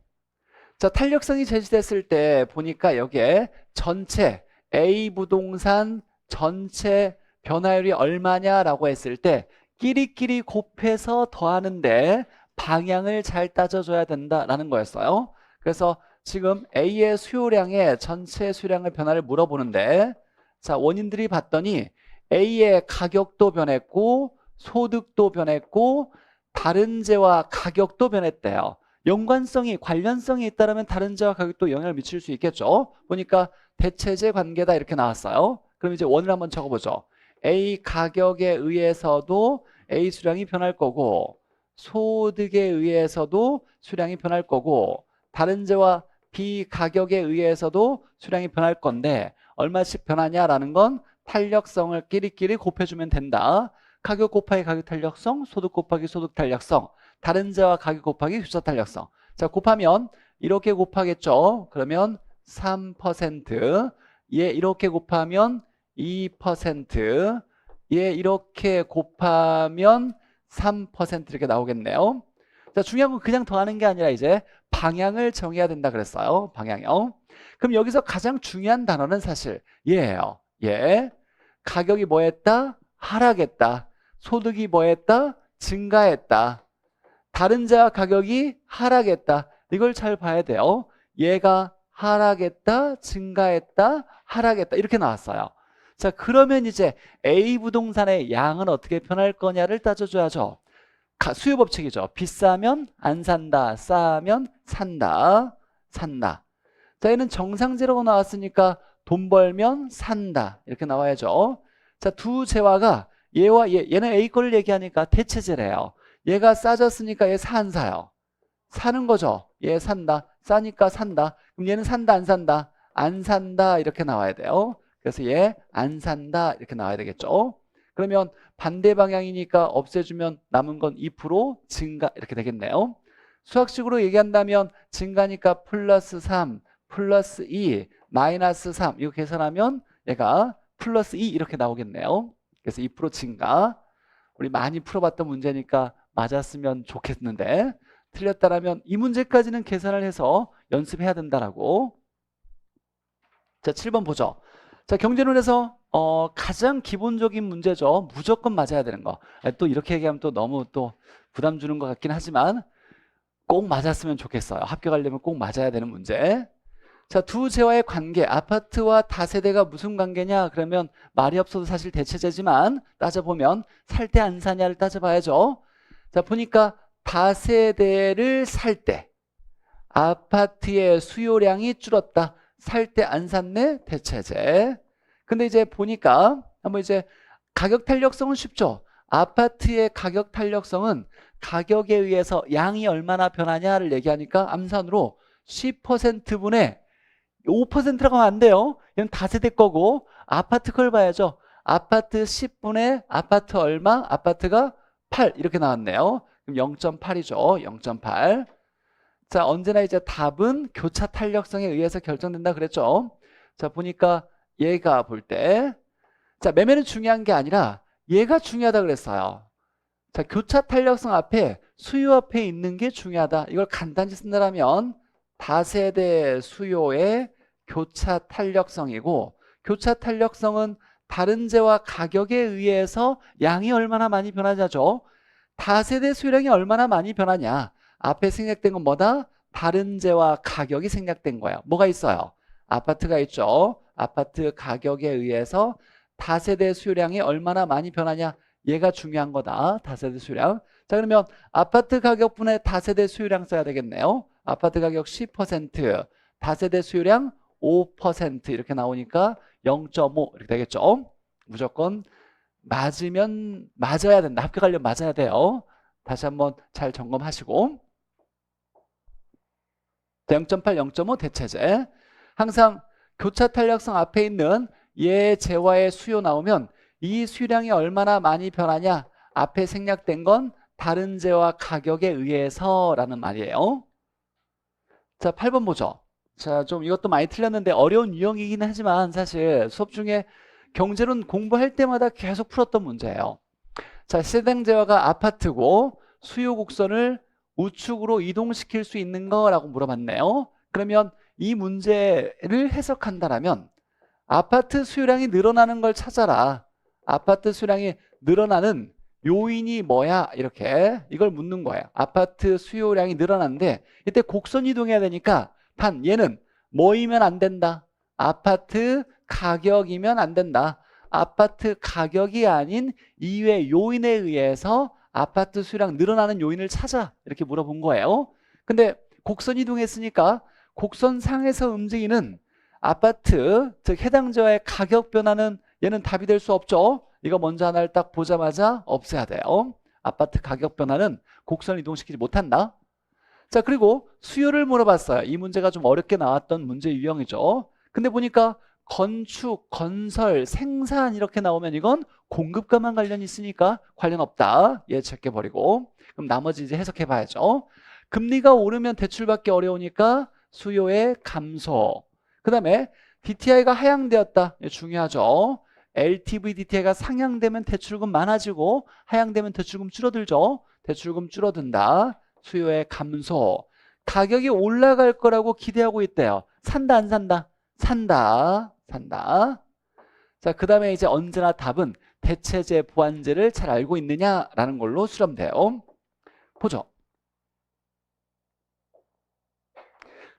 자, 탄력성이 제시됐을 때 보니까 여기에 전체 A 부동산 전체 변화율이 얼마냐라고 했을 때 끼리끼리 곱해서 더하는데 방향을 잘 따져줘야 된다라는 거였어요. 그래서 지금 A의 수요량의 전체 수요량의 변화를 물어보는데 자, 원인들이 봤더니 A의 가격도 변했고 소득도 변했고 다른 재와 가격도 변했대요. 연관성이 관련성이 있다면 다른 지와 가격도 영향을 미칠 수 있겠죠. 보니까 대체제 관계다 이렇게 나왔어요. 그럼 이제 원을 한번 적어보죠. A 가격에 의해서도 A 수량이 변할 거고 소득에 의해서도 수량이 변할 거고 다른 제와 B 가격에 의해서도 수량이 변할 건데 얼마씩 변하냐라는 건 탄력성을 끼리끼리 곱해주면 된다. 가격 곱하기 가격 탄력성, 소득 곱하기 소득 탄력성, 다른 자와 가격 곱하기 교차 탄력성. 자, 곱하면 이렇게 곱하겠죠. 그러면 3%, 얘 이렇게 곱하면 2%, 얘 이렇게 곱하면 3% 이렇게 나오겠네요. 자, 중요한 건 그냥 더하는 게 아니라 이제 방향을 정해야 된다 그랬어요. 방향이요. 그럼 여기서 가장 중요한 단어는 사실 얘예요. 얘. 가격이 뭐 했다? 하락했다. 소득이 뭐 했다? 증가했다. 다른 자 가격이 하락했다. 이걸 잘 봐야 돼요. 얘가 하락했다, 증가했다, 하락했다 이렇게 나왔어요. 자, 그러면 이제 A 부동산의 양은 어떻게 변할 거냐를 따져줘야죠. 수요 법칙이죠. 비싸면 안 산다, 싸면 산다, 산다. 자, 얘는 정상제라고 나왔으니까 돈 벌면 산다 이렇게 나와야죠. 자, 두 재화가 얘와 얘는 A 거를 얘기하니까 대체제래요. 얘가 싸졌으니까 얘 사 안 사요? 사는 거죠. 얘 산다. 싸니까 산다. 그럼 얘는 산다 안 산다? 안 산다 이렇게 나와야 돼요. 그래서 얘 안 산다 이렇게 나와야 되겠죠. 그러면 반대 방향이니까 없애주면 남은 건 2% 증가 이렇게 되겠네요. 수학식으로 얘기한다면 증가니까 플러스 3, 플러스 2, 마이너스 3 이거 계산하면 얘가 플러스 2 이렇게 나오겠네요. 그래서 2% 증가. 우리 많이 풀어봤던 문제니까 맞았으면 좋겠는데 틀렸다라면 이 문제까지는 계산을 해서 연습해야 된다라고. 자, 7번 보죠. 자, 경제론에서 가장 기본적인 문제죠. 무조건 맞아야 되는 거. 또 이렇게 얘기하면 또 너무 또 부담 주는 것 같긴 하지만 꼭 맞았으면 좋겠어요. 합격하려면 꼭 맞아야 되는 문제. 자, 두 재화의 관계, 아파트와 다세대가 무슨 관계냐? 그러면 말이 없어도 사실 대체제지만 따져보면 살 때 안 사냐를 따져봐야죠. 자, 보니까 다세대를 살 때 아파트의 수요량이 줄었다. 살 때 안 샀네? 대체제. 근데 이제 보니까 한번 이제 가격 탄력성은 쉽죠. 아파트의 가격 탄력성은 가격에 의해서 양이 얼마나 변하냐를 얘기하니까 암산으로 10%분의 5%라고 하면 안 돼요. 이건 다세대 거고 아파트 걸 봐야죠. 아파트 10분의 아파트 얼마? 아파트가 8 이렇게 나왔네요. 그럼 0.8이죠. 0.8. 자, 언제나 이제 답은 교차 탄력성에 의해서 결정된다 그랬죠. 자, 보니까 얘가 볼 때 자, 매매는 중요한 게 아니라 얘가 중요하다 그랬어요. 자, 교차 탄력성 앞에 수요 앞에 있는 게 중요하다. 이걸 간단히 쓴다면 다세대 수요의 교차 탄력성이고 교차 탄력성은 다른 재와 가격에 의해서 양이 얼마나 많이 변하냐죠. 다세대 수요량이 얼마나 많이 변하냐. 앞에 생략된 건 뭐다? 다른 재와 가격이 생략된 거예요. 뭐가 있어요? 아파트가 있죠. 아파트 가격에 의해서 다세대 수요량이 얼마나 많이 변하냐. 얘가 중요한 거다. 다세대 수요량. 자, 그러면 아파트 가격분의 다세대 수요량 써야 되겠네요. 아파트 가격 10%, 다세대 수요량 5% 이렇게 나오니까 0.5 이렇게 되겠죠. 무조건 맞으면 맞아야 된다. 합격하려면 맞아야 돼요. 다시 한번 잘 점검하시고. 0.8, 0.5 대체제. 항상 교차 탄력성 앞에 있는 얘 재화의 수요 나오면 이 수량이 얼마나 많이 변하냐. 앞에 생략된 건 다른 재화 가격에 의해서라는 말이에요. 자, 8번 보죠. 자, 좀 이것도 많이 틀렸는데 어려운 유형이긴 하지만 사실 수업 중에 경제론 공부할 때마다 계속 풀었던 문제예요. 자, 시세대응제화가 아파트고 수요 곡선을 우측으로 이동시킬 수 있는 거라고 물어봤네요. 그러면 이 문제를 해석한다라면 아파트 수요량이 늘어나는 걸 찾아라. 아파트 수요량이 늘어나는 요인이 뭐야? 이렇게 이걸 묻는 거예요. 아파트 수요량이 늘어나는데 이때 곡선 이동해야 되니까 단 얘는 뭐이면 안 된다? 아파트 가격이면 안 된다. 아파트 가격이 아닌 이외 요인에 의해서 아파트 수요량 늘어나는 요인을 찾아 이렇게 물어본 거예요. 근데 곡선 이동했으니까 곡선상에서 움직이는 아파트, 즉 해당 지역의 가격 변화는 얘는 답이 될 수 없죠. 이거 먼저 하나를 딱 보자마자 없애야 돼요. 아파트 가격 변화는 곡선을 이동시키지 못한다. 자, 그리고 수요를 물어봤어요. 이 문제가 좀 어렵게 나왔던 문제 유형이죠. 근데 보니까 건축, 건설, 생산 이렇게 나오면 이건 공급과만 관련이 있으니까 관련 없다. 얘 제껴버리고. 그럼 나머지 이제 해석해 봐야죠. 금리가 오르면 대출받기 어려우니까 수요의 감소. 그 다음에 DTI가 하향되었다. 중요하죠. LTV DTI가 상향되면 대출금 많아지고 하향되면 대출금 줄어들죠. 대출금 줄어든다. 수요의 감소. 가격이 올라갈 거라고 기대하고 있대요. 산다 안 산다? 산다. 산다. 자, 그 다음에 이제 언제나 답은 대체재 보완제를 잘 알고 있느냐라는 걸로 수렴돼요. 보죠.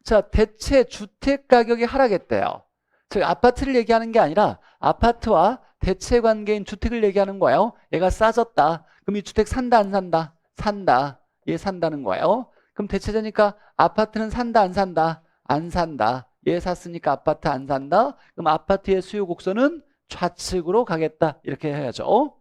자, 대체 주택 가격이 하락했대요. 즉 아파트를 얘기하는 게 아니라 아파트와 대체 관계인 주택을 얘기하는 거예요. 얘가 싸졌다. 그럼 이 주택 산다 안 산다? 산다. 얘 산다는 거예요. 그럼 대체자니까 아파트는 산다 안 산다? 안 산다. 얘 샀으니까 아파트 안 산다. 그럼 아파트의 수요 곡선은 좌측으로 가겠다. 이렇게 해야죠.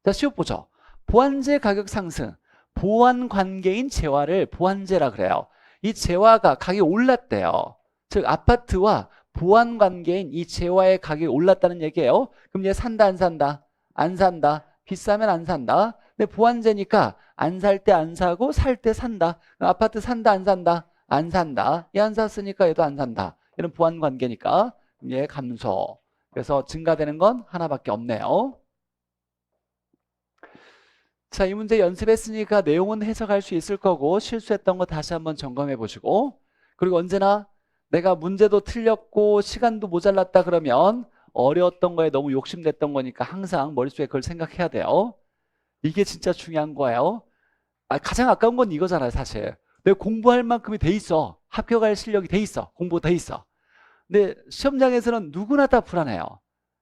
자, 시옷 보죠. 보완제 가격 상승. 보완 관계인 재화를 보완제라 그래요. 이 재화가 가격이 올랐대요. 즉 아파트와 보완 관계인 이 재화의 가격이 올랐다는 얘기예요. 그럼 얘 산다 안 산다? 안 산다. 비싸면 안 산다. 근데 보완제니까 안 살 때 안 사고 살 때 산다. 아파트 산다 안 산다? 안 산다. 얘 안 샀으니까 얘도 안 산다. 이런 보완 관계니까 얘 감소. 그래서 증가되는 건 하나밖에 없네요. 자, 이 문제 연습했으니까 내용은 해석할 수 있을 거고 실수했던 거 다시 한번 점검해 보시고, 그리고 언제나 내가 문제도 틀렸고 시간도 모자랐다 그러면 어려웠던 거에 너무 욕심냈던 거니까 항상 머릿속에 그걸 생각해야 돼요. 이게 진짜 중요한 거예요. 가장 아까운 건 이거잖아요, 사실. 내가 공부할 만큼이 돼 있어. 합격할 실력이 돼 있어. 공부 돼 있어. 근데 시험장에서는 누구나 다 불안해요.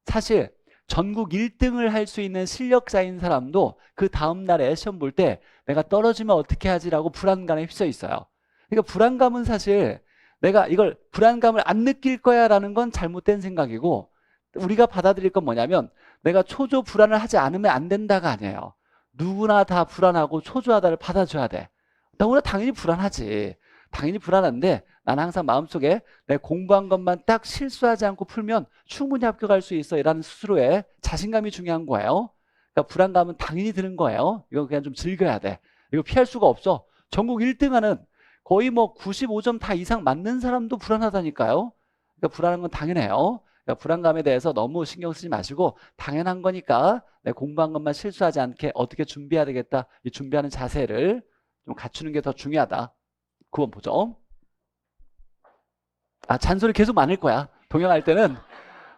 사실 전국 1등을 할 수 있는 실력자인 사람도 그 다음 날에 시험 볼 때 내가 떨어지면 어떻게 하지라고 불안감에 휩싸여 있어요. 그러니까 불안감은 사실 내가 이걸 불안감을 안 느낄 거야 라는 건 잘못된 생각이고, 우리가 받아들일 건 뭐냐면 내가 초조 불안을 하지 않으면 안 된다가 아니에요. 누구나 다 불안하고 초조하다를 받아줘야 돼. 너무나 당연히 불안하지. 당연히 불안한데 나는 항상 마음속에 내 공부한 것만 딱 실수하지 않고 풀면 충분히 합격할 수 있어 이라는 스스로의 자신감이 중요한 거예요. 그러니까 불안감은 당연히 드는 거예요. 이거 그냥 좀 즐겨야 돼. 이거 피할 수가 없어. 전국 1등하는 거의 뭐 95점 다 이상 맞는 사람도 불안하다니까요. 그러니까 불안한 건 당연해요. 그러니까 불안감에 대해서 너무 신경 쓰지 마시고 당연한 거니까 내 공부한 것만 실수하지 않게 어떻게 준비해야 되겠다. 이 준비하는 자세를 좀 갖추는 게 더 중요하다. 9번 보죠. 잔소리 계속 많을 거야. 동영할 때는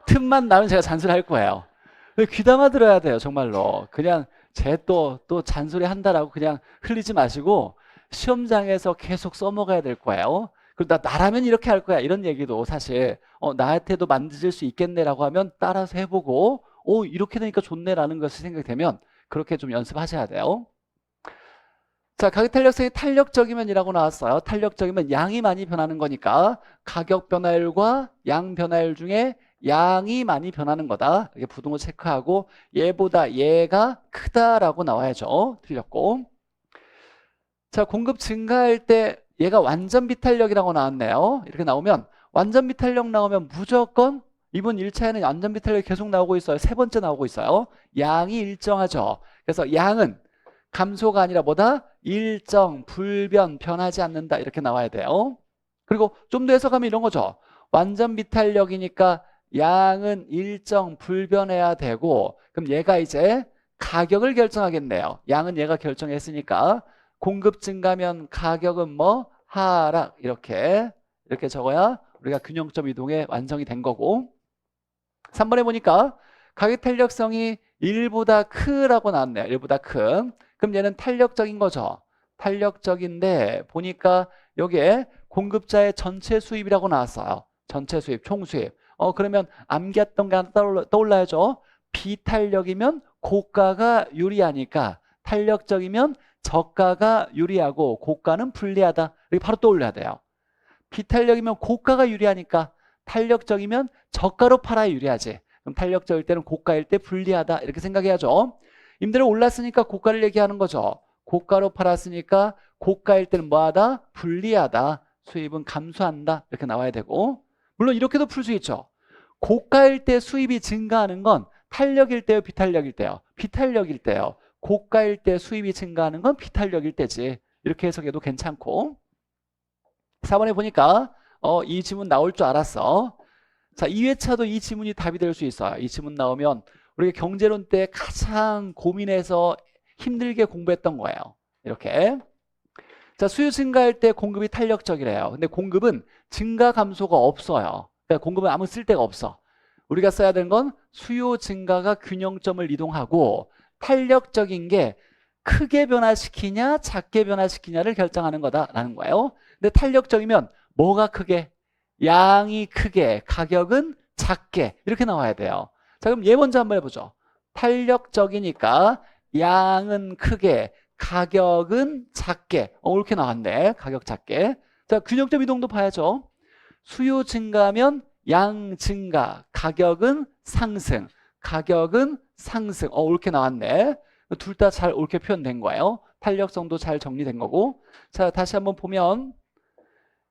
틈만 나면 제가 잔소리 할 거예요. 귀담아 들어야 돼요, 정말로. 그냥 쟤 또 잔소리 한다라고 그냥 흘리지 마시고 시험장에서 계속 써먹어야 될 거예요. 그리고 나라면 이렇게 할 거야. 이런 얘기도 사실 나한테도 만들 수 있겠네라고 하면 따라서 해보고 이렇게 되니까 좋네라는 것이 생각되면 그렇게 좀 연습하셔야 돼요. 자, 가격 탄력성이 탄력적이면이라고 나왔어요. 탄력적이면 양이 많이 변하는 거니까 가격 변화율과 양 변화율 중에 양이 많이 변하는 거다. 이렇게 부등호 체크하고 얘보다 얘가 크다라고 나와야죠. 틀렸고. 자, 공급 증가할 때 얘가 완전 비탄력이라고 나왔네요. 이렇게 나오면 완전 비탄력 나오면 무조건 이번 1차에는 완전 비탄력이 계속 나오고 있어요. 세 번째 나오고 있어요. 양이 일정하죠. 그래서 양은 감소가 아니라 뭐다? 일정, 불변, 변하지 않는다. 이렇게 나와야 돼요. 그리고 좀 더 해석하면 이런 거죠. 완전 비탄력이니까 양은 일정, 불변해야 되고, 그럼 얘가 이제 가격을 결정하겠네요. 양은 얘가 결정했으니까 공급 증가면 가격은 뭐 하락, 이렇게 적어야 우리가 균형점 이동에 완성이 된 거고. 3번에 보니까 가격 탄력성이 1보다 크라고 나왔네요. 1보다 큰. 그럼 얘는 탄력적인 거죠. 탄력적인데 보니까 여기에 공급자의 전체 수입이라고 나왔어요. 전체 수입, 총 수입. 그러면 암기했던 게 하나 떠올라야죠. 비탄력이면 고가가 유리하니까 탄력적이면 저가가 유리하고 고가는 불리하다. 이렇게 바로 떠올려야 돼요. 비탄력이면 고가가 유리하니까 탄력적이면 저가로 팔아야 유리하지. 그럼 탄력적일 때는 고가일 때 불리하다. 이렇게 생각해야죠. 임대료 올랐으니까 고가를 얘기하는 거죠. 고가로 팔았으니까 고가일 때는 뭐하다? 불리하다. 수입은 감소한다. 이렇게 나와야 되고, 물론 이렇게도 풀 수 있죠. 고가일 때 수입이 증가하는 건 탄력일 때요, 비탄력일 때요? 비탄력일 때요. 고가일 때 수입이 증가하는 건 비탄력일 때지. 이렇게 해석해도 괜찮고. 4번에 보니까 이 지문 나올 줄 알았어. 자, 2회차도 이 지문이 답이 될 수 있어요. 이 지문 나오면 우리가 경제론 때 가장 고민해서 힘들게 공부했던 거예요. 이렇게. 자, 수요 증가할 때 공급이 탄력적이래요. 근데 공급은 증가 감소가 없어요. 그러니까 공급은 아무 쓸데가 없어. 우리가 써야 되는 건 수요 증가가 균형점을 이동하고 탄력적인 게 크게 변화시키냐 작게 변화시키냐를 결정하는 거다라는 거예요. 근데 탄력적이면 뭐가 크게? 양이 크게, 가격은 작게 이렇게 나와야 돼요. 자, 그럼 얘 먼저 한번 해보죠. 탄력적이니까 양은 크게, 가격은 작게. 이렇게 나왔네. 가격 작게. 자, 균형점 이동도 봐야죠. 수요 증가하면 양 증가, 가격은 상승, 가격은 상승. 이렇게 나왔네. 둘 다 잘 옳게 표현된 거예요. 탄력성도 잘 정리된 거고. 자, 다시 한번 보면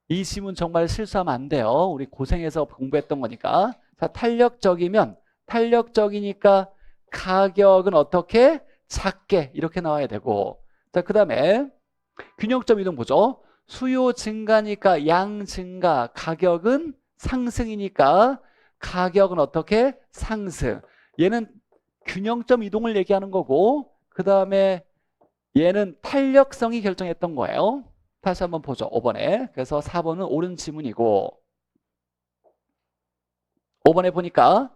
이 지문 정말 실수하면 안 돼요. 우리 고생해서 공부했던 거니까. 자, 탄력적이니까 가격은 어떻게? 작게 이렇게 나와야 되고. 자, 그 다음에 균형점 이동 보죠. 수요 증가니까 양 증가, 가격은 상승이니까 가격은 어떻게? 상승. 얘는 균형점 이동을 얘기하는 거고, 그 다음에 얘는 탄력성이 결정했던 거예요. 다시 한번 보죠. 5번에. 그래서 4번은 옳은 지문이고, 5번에 보니까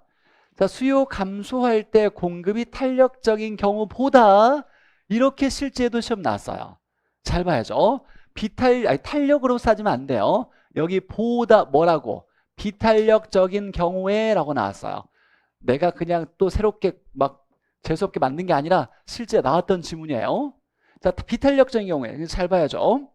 자, 수요 감소할 때 공급이 탄력적인 경우보다 이렇게 실제도 시험 나왔어요. 잘 봐야죠. 탄력으로 따지면 안 돼요. 여기 보다 뭐라고? 비탄력적인 경우에 라고 나왔어요. 내가 그냥 또 새롭게 막 재수없게 만든 게 아니라 실제 나왔던 지문이에요. 자, 비탄력적인 경우에 잘 봐야죠.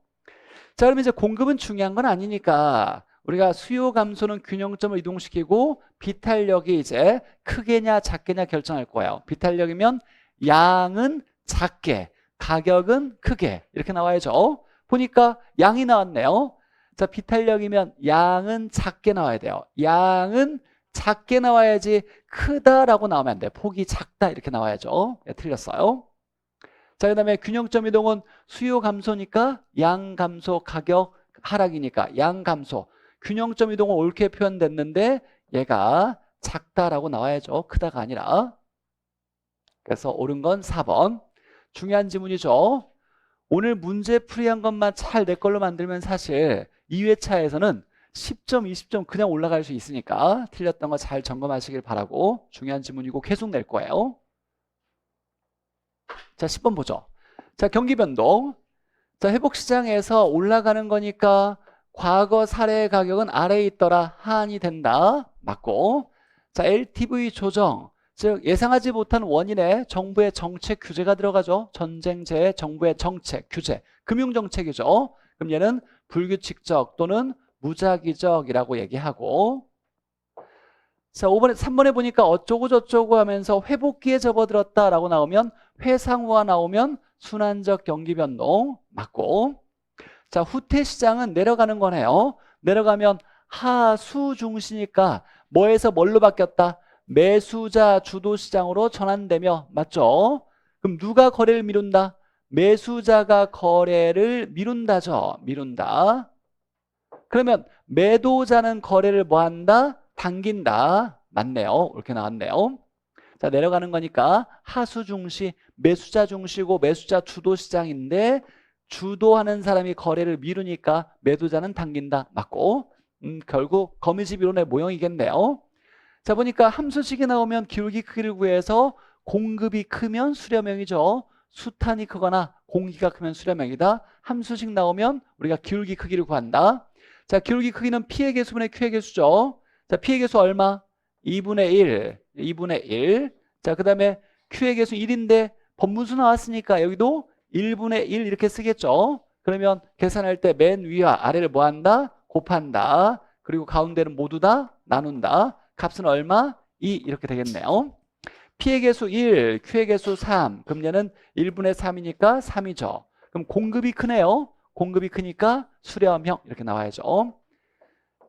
자, 그러면 이제 공급은 중요한 건 아니니까 우리가 수요 감소는 균형점을 이동시키고 비탄력이 이제 크게냐 작게냐 결정할 거예요. 비탄력이면 양은 작게, 가격은 크게 이렇게 나와야죠. 보니까 양이 나왔네요. 자, 비탄력이면 양은 작게 나와야 돼요. 양은 작게 나와야지 크다라고 나오면 안 돼요. 폭이 작다 이렇게 나와야죠. 네, 틀렸어요. 자, 그 다음에 균형점 이동은 수요 감소니까 양 감소, 가격 하락이니까 양 감소. 균형점 이동은 옳게 표현됐는데 얘가 작다라고 나와야죠. 크다가 아니라. 그래서 옳은 건 4번. 중요한 지문이죠. 오늘 문제 풀이한 것만 잘 내 걸로 만들면 사실 2회차에서는 10점, 20점 그냥 올라갈 수 있으니까 틀렸던 거 잘 점검하시길 바라고. 중요한 지문이고 계속 낼 거예요. 자, 10번 보죠. 자, 경기 변동. 자, 회복시장에서 올라가는 거니까 과거 사례 가격은 아래에 있더라. 하한이 된다. 맞고. 자, LTV 조정. 즉 예상하지 못한 원인에 정부의 정책 규제가 들어가죠. 전쟁재 정부의 정책 규제. 금융정책이죠. 그럼 얘는 불규칙적 또는 무작위적이라고 얘기하고. 자, 3번에 보니까 어쩌고 저쩌고 하면서 회복기에 접어들었다라고 나오면 회상우가 나오면 순환적 경기 변동 맞고. 자, 후퇴 시장은 내려가는 거네요. 내려가면 하수 중시니까 뭐에서 뭘로 바뀌었다? 매수자 주도 시장으로 전환되며 맞죠? 그럼 누가 거래를 미룬다? 매수자가 거래를 미룬다죠. 미룬다. 그러면 매도자는 거래를 뭐 한다? 당긴다. 맞네요. 이렇게 나왔네요. 자, 내려가는 거니까 하수 중시, 매수자 중시고 매수자 주도 시장인데 주도하는 사람이 거래를 미루니까 매도자는 당긴다. 맞고. 결국 거미집 이론의 모형이겠네요. 자, 보니까 함수식이 나오면 기울기 크기를 구해서 공급이 크면 수렴형이죠. 수탄이 크거나 공기가 크면 수렴형이다. 함수식 나오면 우리가 기울기 크기를 구한다. 자, 기울기 크기는 P의 개수분의 Q의 개수죠. 자, P의 개수 얼마? 2분의 1. 2분의 1. 자, 그 다음에 Q의 개수 1인데 번분수 나왔으니까 여기도 1분의 1 이렇게 쓰겠죠. 그러면 계산할 때 맨 위와 아래를 뭐 한다? 곱한다. 그리고 가운데는 모두 다 나눈다. 값은 얼마? 2 이렇게 되겠네요. P의 개수 1, Q의 개수 3. 그럼 얘는 1분의 3이니까 3이죠. 그럼 공급이 크네요. 공급이 크니까 수렴형 이렇게 나와야죠.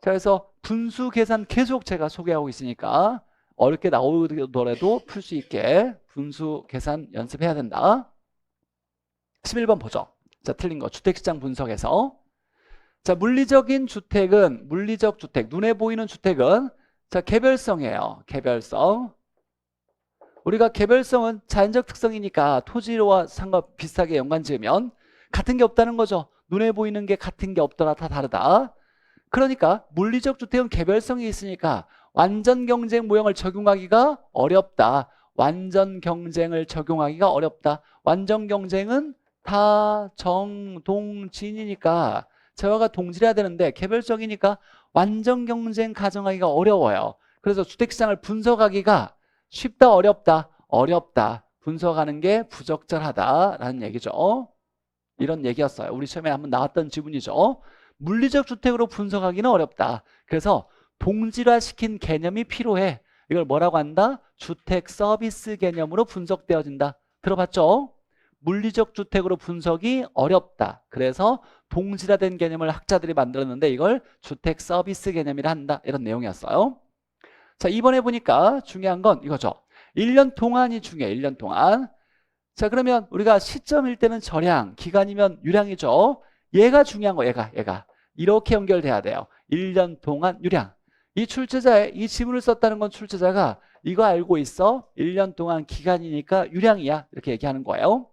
자, 그래서 분수 계산 계속 제가 소개하고 있으니까 어렵게 나오더라도 풀 수 있게 분수 계산 연습해야 된다. 11번 보죠. 자, 틀린 거. 주택시장 분석에서. 자, 물리적인 주택은, 물리적 주택, 눈에 보이는 주택은 자, 개별성이에요. 개별성. 우리가 개별성은 자연적 특성이니까 토지와 상관 비슷하게 연관 지으면 같은 게 없다는 거죠. 눈에 보이는 게 같은 게 없더라, 다 다르다. 그러니까 물리적 주택은 개별성이 있으니까 완전 경쟁 모형을 적용하기가 어렵다. 완전 경쟁을 적용하기가 어렵다. 완전 경쟁은 다 정, 동, 진이니까 재화가 동질해야 되는데 개별적이니까 완전 경쟁 가정하기가 어려워요. 그래서 주택시장을 분석하기가 쉽다, 어렵다? 어렵다. 분석하는 게 부적절하다라는 얘기죠. 이런 얘기였어요. 우리 시험에 한번 나왔던 지문이죠. 물리적 주택으로 분석하기는 어렵다. 그래서 동질화시킨 개념이 필요해. 이걸 뭐라고 한다? 주택 서비스 개념으로 분석되어진다. 들어봤죠? 물리적 주택으로 분석이 어렵다. 그래서 동질화된 개념을 학자들이 만들었는데 이걸 주택 서비스 개념이라 한다. 이런 내용이었어요. 자, 이번에 보니까 중요한 건 이거죠. 1년 동안이 중요해. 1년 동안. 자, 그러면 우리가 시점일 때는 절량, 기간이면 유량이죠. 얘가 중요한 거, 얘가. 이렇게 연결돼야 돼요. 1년 동안 유량. 이 출제자의 이 지문을 썼다는 건 출제자가 이거 알고 있어. 1년 동안 기간이니까 유량이야. 이렇게 얘기하는 거예요.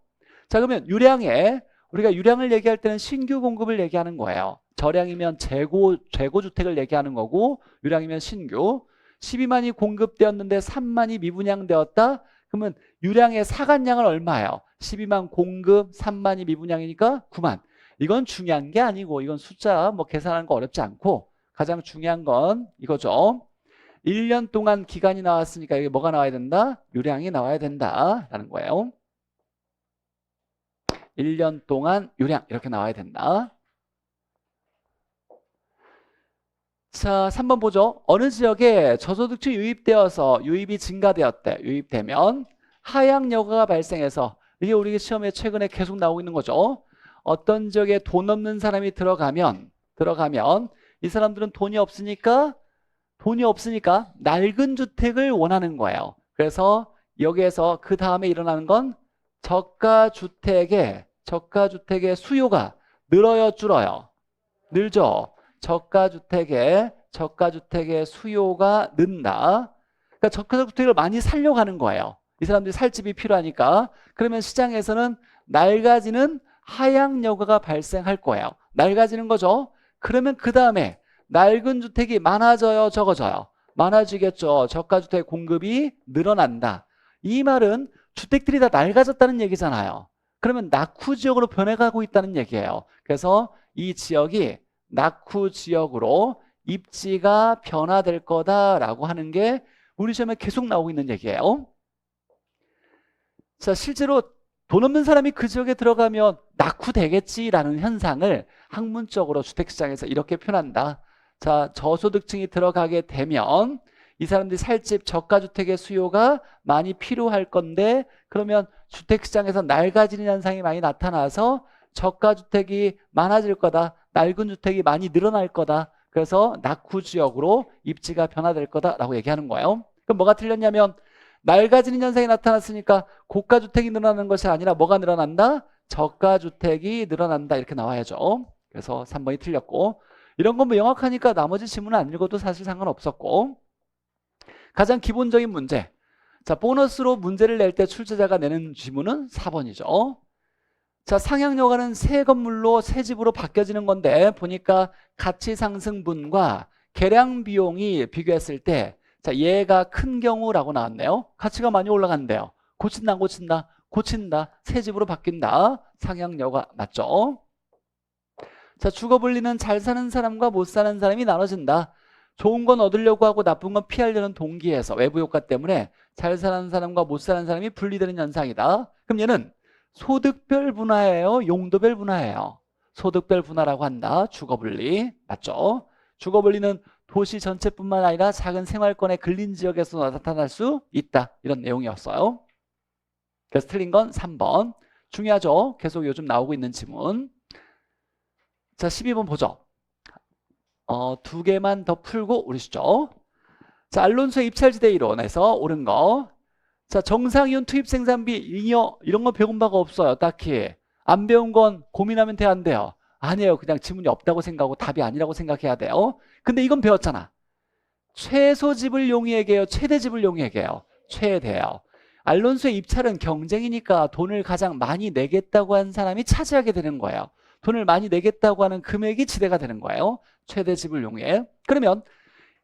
자, 그러면 유량에 우리가 유량을 얘기할 때는 신규 공급을 얘기하는 거예요. 절량이면 재고 주택을 얘기하는 거고 유량이면 신규. 12만이 공급되었는데 3만이 미분양되었다. 그러면 유량의 사간량은 얼마예요? 12만 공급, 3만이 미분양이니까 9만. 이건 중요한 게 아니고 이건 숫자 뭐 계산하는 거 어렵지 않고 가장 중요한 건 이거죠. 1년 동안 기간이 나왔으니까 이게 뭐가 나와야 된다? 유량이 나와야 된다라는 거예요. 1년 동안 유량 이렇게 나와야 된다. 자, 3번 보죠. 어느 지역에 저소득층이 유입되어서 유입이 증가되었대. 유입되면 하향 여가가 발생해서 이게 우리 시험에 최근에 계속 나오고 있는 거죠. 어떤 지역에 돈 없는 사람이 들어가면 이 사람들은 돈이 없으니까 낡은 주택을 원하는 거예요. 그래서 여기에서 그 다음에 일어나는 건 저가 주택의 수요가 늘어요, 줄어요? 늘죠. 저가 주택의 수요가 는다. 그러니까 저가 주택을 많이 살려고 하는 거예요. 이 사람들이 살 집이 필요하니까. 그러면 시장에서는 낡아지는 하향 여가가 발생할 거예요. 낡아지는 거죠. 그러면 그 다음에 낡은 주택이 많아져요, 적어져요? 많아지겠죠. 저가 주택 공급이 늘어난다. 이 말은 주택들이 다 낡아졌다는 얘기잖아요. 그러면 낙후 지역으로 변해가고 있다는 얘기예요. 그래서 이 지역이 낙후 지역으로 입지가 변화될 거다라고 하는 게 우리 시험에 계속 나오고 있는 얘기예요. 자, 실제로 돈 없는 사람이 그 지역에 들어가면 낙후되겠지라는 현상을 학문적으로 주택시장에서 이렇게 표현한다. 자, 저소득층이 들어가게 되면 이 사람들이 살 집 저가주택의 수요가 많이 필요할 건데 그러면 주택시장에서 낡아지는 현상이 많이 나타나서 저가주택이 많아질 거다. 낡은 주택이 많이 늘어날 거다. 그래서 낙후지역으로 입지가 변화될 거다라고 얘기하는 거예요. 그럼 뭐가 틀렸냐면 낡아지는 현상이 나타났으니까 고가주택이 늘어나는 것이 아니라 뭐가 늘어난다? 저가주택이 늘어난다 이렇게 나와야죠. 그래서 3번이 틀렸고 이런 건 뭐 영악하니까 나머지 지문은 안 읽어도 사실 상관없었고 가장 기본적인 문제 자 보너스로 문제를 낼 때 출제자가 내는 지문은 4번이죠. 자 상향여가는 새 건물로 새 집으로 바뀌어지는 건데 보니까 가치상승분과 개량 비용이 비교했을 때 자 얘가 큰 경우라고 나왔네요. 가치가 많이 올라간대요. 고친다 안 고친다? 고친다. 새 집으로 바뀐다. 상향여가 맞죠? 자 주거분리는 잘 사는 사람과 못 사는 사람이 나눠진다. 좋은 건 얻으려고 하고 나쁜 건 피하려는 동기에서 외부 효과 때문에 잘 사는 사람과 못 사는 사람이 분리되는 현상이다. 그럼 얘는 소득별 분화예요? 용도별 분화예요? 소득별 분화라고 한다. 주거분리. 맞죠? 주거분리는 도시 전체뿐만 아니라 작은 생활권의 근린 지역에서 나타날 수 있다. 이런 내용이었어요. 그래서 틀린 건 3번. 중요하죠? 계속 요즘 나오고 있는 지문. 자, 12번 보죠. 두 개만 더 풀고 오르시죠. 자, 알론소의 입찰지대 이론에서 옳은 거. 자, 정상이온 투입 생산비 잉여 이런 거 배운 바가 없어요. 딱히. 안 배운 건 고민하면 돼, 안 돼요? 아니에요. 그냥 지문이 없다고 생각하고 답이 아니라고 생각해야 돼요. 근데 이건 배웠잖아. 최소 지불 용이에게요? 최대 지불 용이에게요? 최대요. 알론소의 입찰은 경쟁이니까 돈을 가장 많이 내겠다고 한 사람이 차지하게 되는 거예요. 돈을 많이 내겠다고 하는 금액이 지대가 되는 거예요. 최대 지불 용이에. 그러면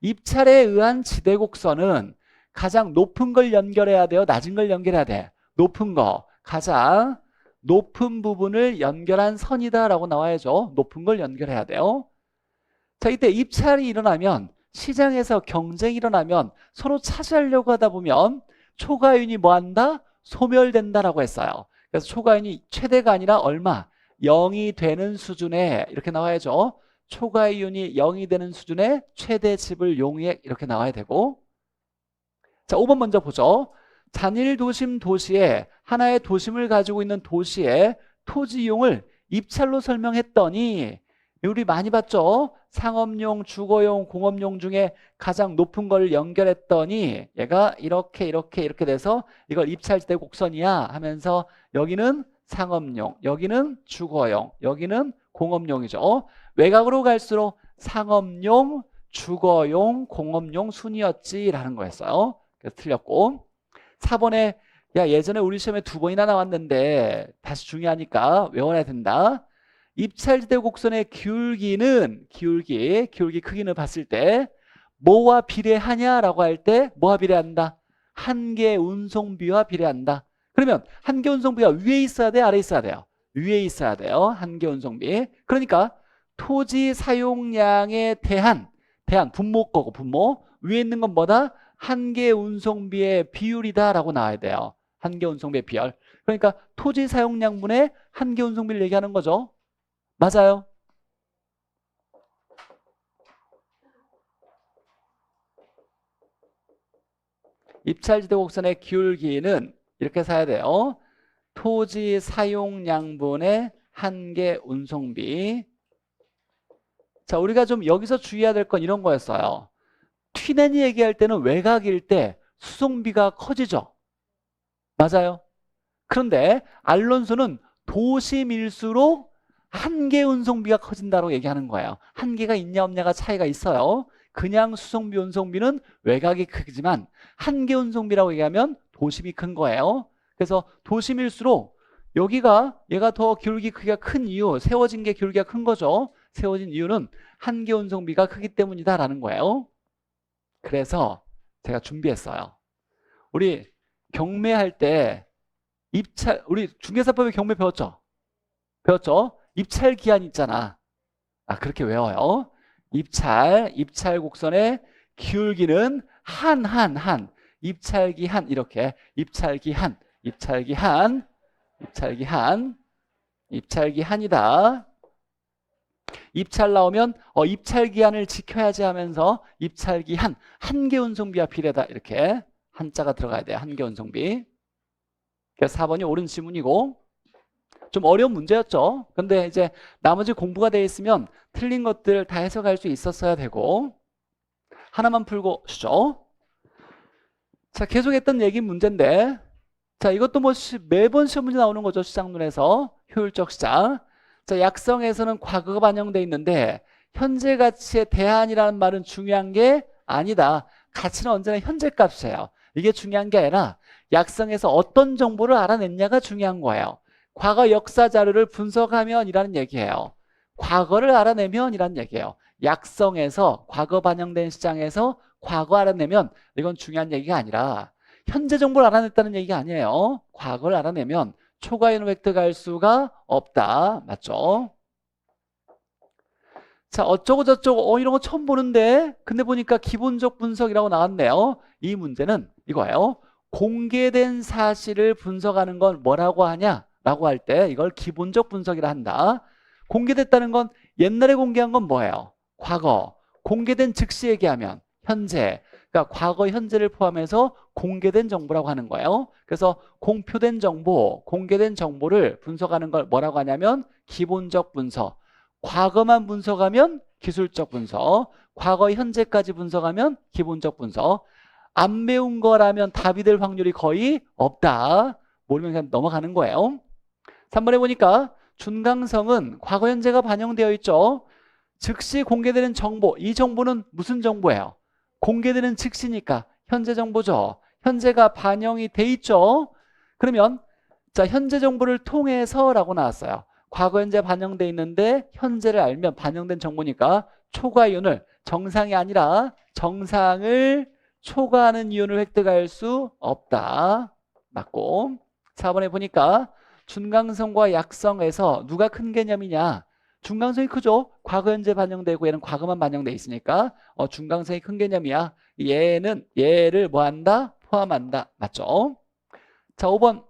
입찰에 의한 지대 곡선은 가장 높은 걸 연결해야 돼요? 낮은 걸 연결해야 돼? 높은 거. 가장 높은 부분을 연결한 선이다 라고 나와야죠. 높은 걸 연결해야 돼요. 자, 이때 입찰이 일어나면 시장에서 경쟁이 일어나면 서로 차지하려고 하다 보면 초과이윤이 뭐한다? 소멸된다라고 했어요. 그래서 초과이윤이 최대가 아니라 얼마? 0이 되는 수준에 이렇게 나와야죠. 초과이윤이 0이 되는 수준의 최대 지불 용이액 이렇게 나와야 되고. 자, 5번 먼저 보죠. 단일 도심 도시에 하나의 도심을 가지고 있는 도시의 토지 이용을 입찰로 설명했더니 우리 많이 봤죠? 상업용, 주거용, 공업용 중에 가장 높은 걸 연결했더니 얘가 이렇게 돼서 이걸 입찰지대 곡선이야 하면서 여기는 상업용, 여기는 주거용, 여기는 공업용이죠. 외곽으로 갈수록 상업용, 주거용, 공업용 순이었지라는 거였어요. 그래서 틀렸고. 4번에 야 예전에 우리 시험에 2번이나 나왔는데 다시 중요하니까 외워야 된다. 입찰지대 곡선의 기울기 크기는 봤을 때 뭐와 비례하냐라고 할 때 뭐와 비례한다? 한계 운송비와 비례한다. 그러면 한계 운송비가 위에 있어야 돼? 아래에 있어야 돼요? 위에 있어야 돼요. 한계 운송비. 그러니까 토지 사용량에 대한 분모 거고 분모 위에 있는 건 뭐다? 한계 운송비의 비율이다 라고 나와야 돼요. 한계 운송비의 비율. 그러니까 토지 사용량분의 한계 운송비를 얘기하는 거죠. 맞아요. 입찰지대 곡선의 기울기는 이렇게 사야 돼요. 토지 사용량분의 한계 운송비. 자, 우리가 좀 여기서 주의해야 될 건 이런 거였어요. 튀낸이 얘기할 때는 외곽일 때 수송비가 커지죠. 맞아요. 그런데 알론소는 도심일수록 한계 운송비가 커진다고 얘기하는 거예요. 한계가 있냐 없냐가 차이가 있어요. 그냥 수송비 운송비는 외곽이 크지만 한계 운송비라고 얘기하면 도심이 큰 거예요. 그래서 도심일수록 얘가 더 기울기 크기가 큰 이유, 세워진 게 기울기가 큰 거죠. 세워진 이유는 한계 운송비가 크기 때문이다라는 거예요. 그래서 제가 준비했어요. 우리 경매할 때 우리 중개사법에 경매 배웠죠? 입찰 기한 있잖아. 그렇게 외워요. 입찰 곡선의 기울기는 입찰기한 이렇게 입찰기한이다. 입찰 나오면 입찰 기한을 지켜야지 하면서 입찰기한 한계 운송비와 비례다 이렇게 한자가 들어가야 돼요. 한계 운송비. 그래서 4번이 옳은 지문이고 좀 어려운 문제였죠. 근데 이제 나머지 공부가 돼 있으면 틀린 것들 다 해석할 수 있었어야 되고 하나만 풀고 쉬죠. 자, 계속했던 얘기 문제인데 자, 이것도 뭐 매번 시험 문제 나오는 거죠. 시장론에서 효율적 시장. 자, 약성에서는 과거가 반영돼 있는데 현재 가치의 대안이라는 말은 중요한 게 아니다. 가치는 언제나 현재 값이에요. 이게 중요한 게 아니라 약성에서 어떤 정보를 알아냈냐가 중요한 거예요. 과거 역사 자료를 분석하면 이라는 얘기예요. 과거를 알아내면 이라는 얘기예요. 약성에서 과거 반영된 시장에서 과거 알아내면 이건 중요한 얘기가 아니라 현재 정보를 알아냈다는 얘기가 아니에요. 과거를 알아내면 초과이윤 획득할 수가 없다. 맞죠? 자, 어쩌고 저쩌고 이런 거 처음 보는데 근데 보니까 기본적 분석이라고 나왔네요. 이 문제는 이거예요. 공개된 사실을 분석하는 건 뭐라고 하냐? 라고 할 때 이걸 기본적 분석이라 한다. 공개됐다는 건 옛날에 공개한 건 뭐예요? 과거. 공개된 즉시 얘기하면 현재. 그러니까 과거, 현재를 포함해서 공개된 정보라고 하는 거예요. 그래서 공표된 정보, 공개된 정보를 분석하는 걸 뭐라고 하냐면 기본적 분석. 과거만 분석하면 기술적 분석. 과거, 현재까지 분석하면 기본적 분석. 안 배운 거라면 답이 될 확률이 거의 없다. 모르면 그냥 넘어가는 거예요. 3번에 보니까 준강성은 과거, 현재가 반영되어 있죠. 즉시 공개되는 정보, 이 정보는 무슨 정보예요? 공개되는 즉시니까 현재 정보죠. 현재가 반영이 돼 있죠. 그러면 자, 현재 정보를 통해서 라고 나왔어요. 과거, 현재 반영돼 있는데 현재를 알면 반영된 정보니까 초과 이윤을, 정상이 아니라 정상을 초과하는 이윤을 획득할 수 없다. 맞고. 4번에 보니까 준강성과 약성에서 누가 큰 개념이냐? 준강성이 크죠. 과거, 현재 반영되고 얘는 과거만 반영돼 있으니까 준강성이 큰 개념이야. 얘를 뭐 한다? 포함한다. 맞죠? 자, 5번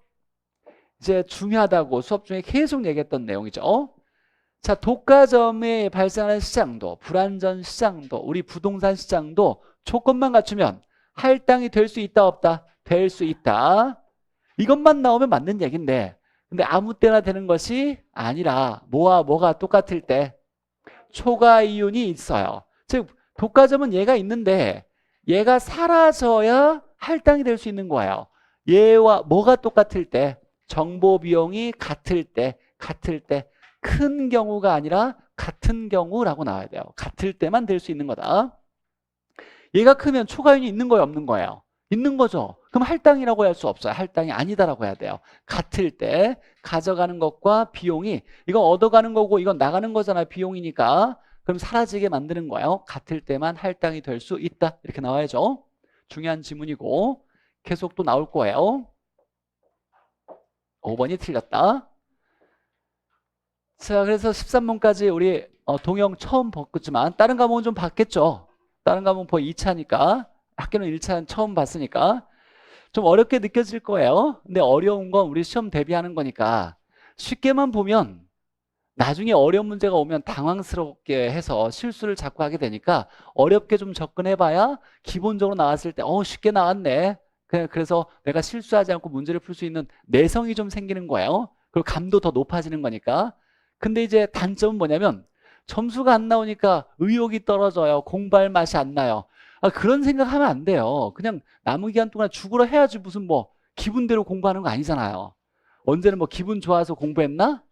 이제 중요하다고 수업 중에 계속 얘기했던 내용이죠. 자, 독과점에 발생하는 시장도, 불안전 시장도, 우리 부동산 시장도 조건만 갖추면 할당이 될 수 있다 없다? 될 수 있다. 이것만 나오면 맞는 얘기인데 근데 아무 때나 되는 것이 아니라 뭐와 뭐가 똑같을 때 초과 이윤이 있어요. 즉 독과점은 얘가 있는데 얘가 사라져야 할당이 될 수 있는 거예요. 얘와 뭐가 똑같을 때 정보 비용이 같을 때 큰 경우가 아니라 같은 경우라고 나와야 돼요. 같을 때만 될 수 있는 거다. 얘가 크면 초과이윤이 있는 거예요, 없는 거예요? 있는 거죠. 그럼 할당이라고 할 수 없어요. 할당이 아니다라고 해야 돼요. 같을 때 가져가는 것과 비용이, 이건 얻어가는 거고 이건 나가는 거잖아요. 비용이니까. 그럼 사라지게 만드는 거예요. 같을 때만 할당이 될 수 있다. 이렇게 나와야죠. 중요한 지문이고 계속 또 나올 거예요. 5번이 틀렸다. 자, 그래서 13번까지 우리 동영 처음 봤지만 다른 과목은 좀 봤겠죠. 다른 과목은 거의 2차니까 학교는 1차는 처음 봤으니까 좀 어렵게 느껴질 거예요. 근데 어려운 건 우리 시험 대비하는 거니까 쉽게만 보면 나중에 어려운 문제가 오면 당황스럽게 해서 실수를 자꾸 하게 되니까 어렵게 좀 접근해봐야 기본적으로 나왔을 때 쉽게 나왔네. 그래서 내가 실수하지 않고 문제를 풀 수 있는 내성이 좀 생기는 거예요. 그리고 감도 더 높아지는 거니까. 근데 이제 단점은 뭐냐면 점수가 안 나오니까 의욕이 떨어져요. 공부할 맛이 안 나요. 그런 생각하면 안 돼요. 그냥 남은 기간 동안 죽으러 해야지 무슨 뭐 기분대로 공부하는 거 아니잖아요. 언제는 뭐 기분 좋아서 공부했나?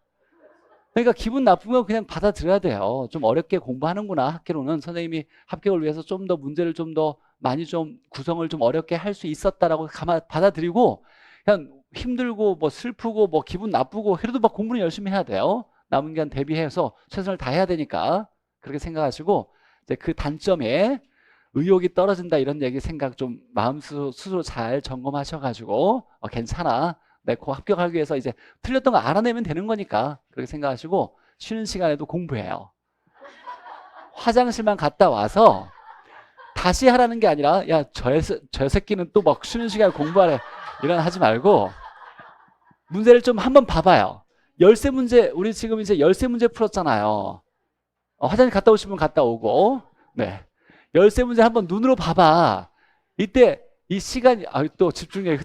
그러니까 기분 나쁘면 그냥 받아들여야 돼요. 좀 어렵게 공부하는구나. 학교로는 선생님이 합격을 위해서 좀 더 문제를 좀 더 많이 좀 구성을 좀 어렵게 할 수 있었다라고 받아들이고 그냥 힘들고 뭐 슬프고 뭐 기분 나쁘고 그래도 막 공부는 열심히 해야 돼요. 남은 기간 대비해서 최선을 다해야 되니까 그렇게 생각하시고 이제 그 단점에 의욕이 떨어진다 이런 얘기 생각 좀 마음 스스로 잘 점검하셔가지고 괜찮아. 내가 합격하기 위해서 이제 틀렸던 거 알아내면 되는 거니까 그렇게 생각하시고 쉬는 시간에도 공부해요. 화장실만 갔다 와서 다시 하라는 게 아니라 야, 저 새끼는 또 막 쉬는 시간에 공부하래 이런 하지 말고 문제를 좀 한번 봐봐요. 열세 문제 우리 지금 이제 열세 문제 풀었잖아요. 화장실 갔다 오신 분 갔다 오고 네. 열세 문제 한번 눈으로 봐봐. 이때 이 시간이 또 집중력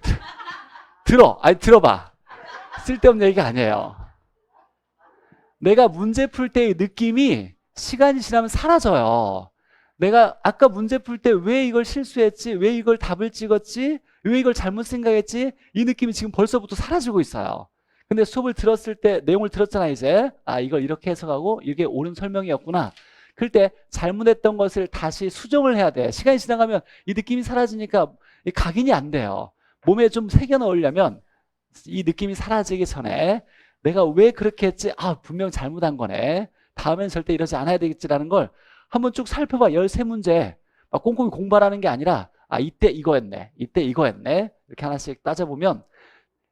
들어봐. 쓸데없는 얘기가 아니에요. 내가 문제 풀 때의 느낌이 시간이 지나면 사라져요. 내가 아까 문제 풀 때 왜 이걸 실수했지? 왜 이걸 답을 찍었지? 왜 이걸 잘못 생각했지? 이 느낌이 지금 벌써부터 사라지고 있어요. 근데 수업을 들었을 때 내용을 들었잖아 이제. 이걸 이렇게 해석하고 이게 옳은 설명이었구나. 그럴 때 잘못했던 것을 다시 수정을 해야 돼. 시간이 지나가면 이 느낌이 사라지니까 각인이 안 돼요. 몸에 좀 새겨 넣으려면 이 느낌이 사라지기 전에 내가 왜 그렇게 했지? 분명 잘못한 거네. 다음엔 절대 이러지 않아야 되겠지라는 걸 한번 쭉 살펴봐. 13문제 막 꼼꼼히 공부하라는 게 아니라 이때 이거 했네. 이때 이거 했네. 이렇게 하나씩 따져보면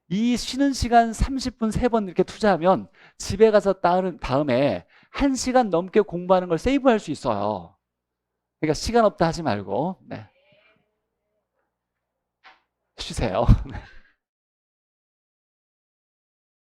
이 쉬는 시간 30분 3번 이렇게 투자하면 집에 가서 다음에 1시간 넘게 공부하는 걸 세이브할 수 있어요. 그러니까 시간 없다 하지 말고 쉬세요.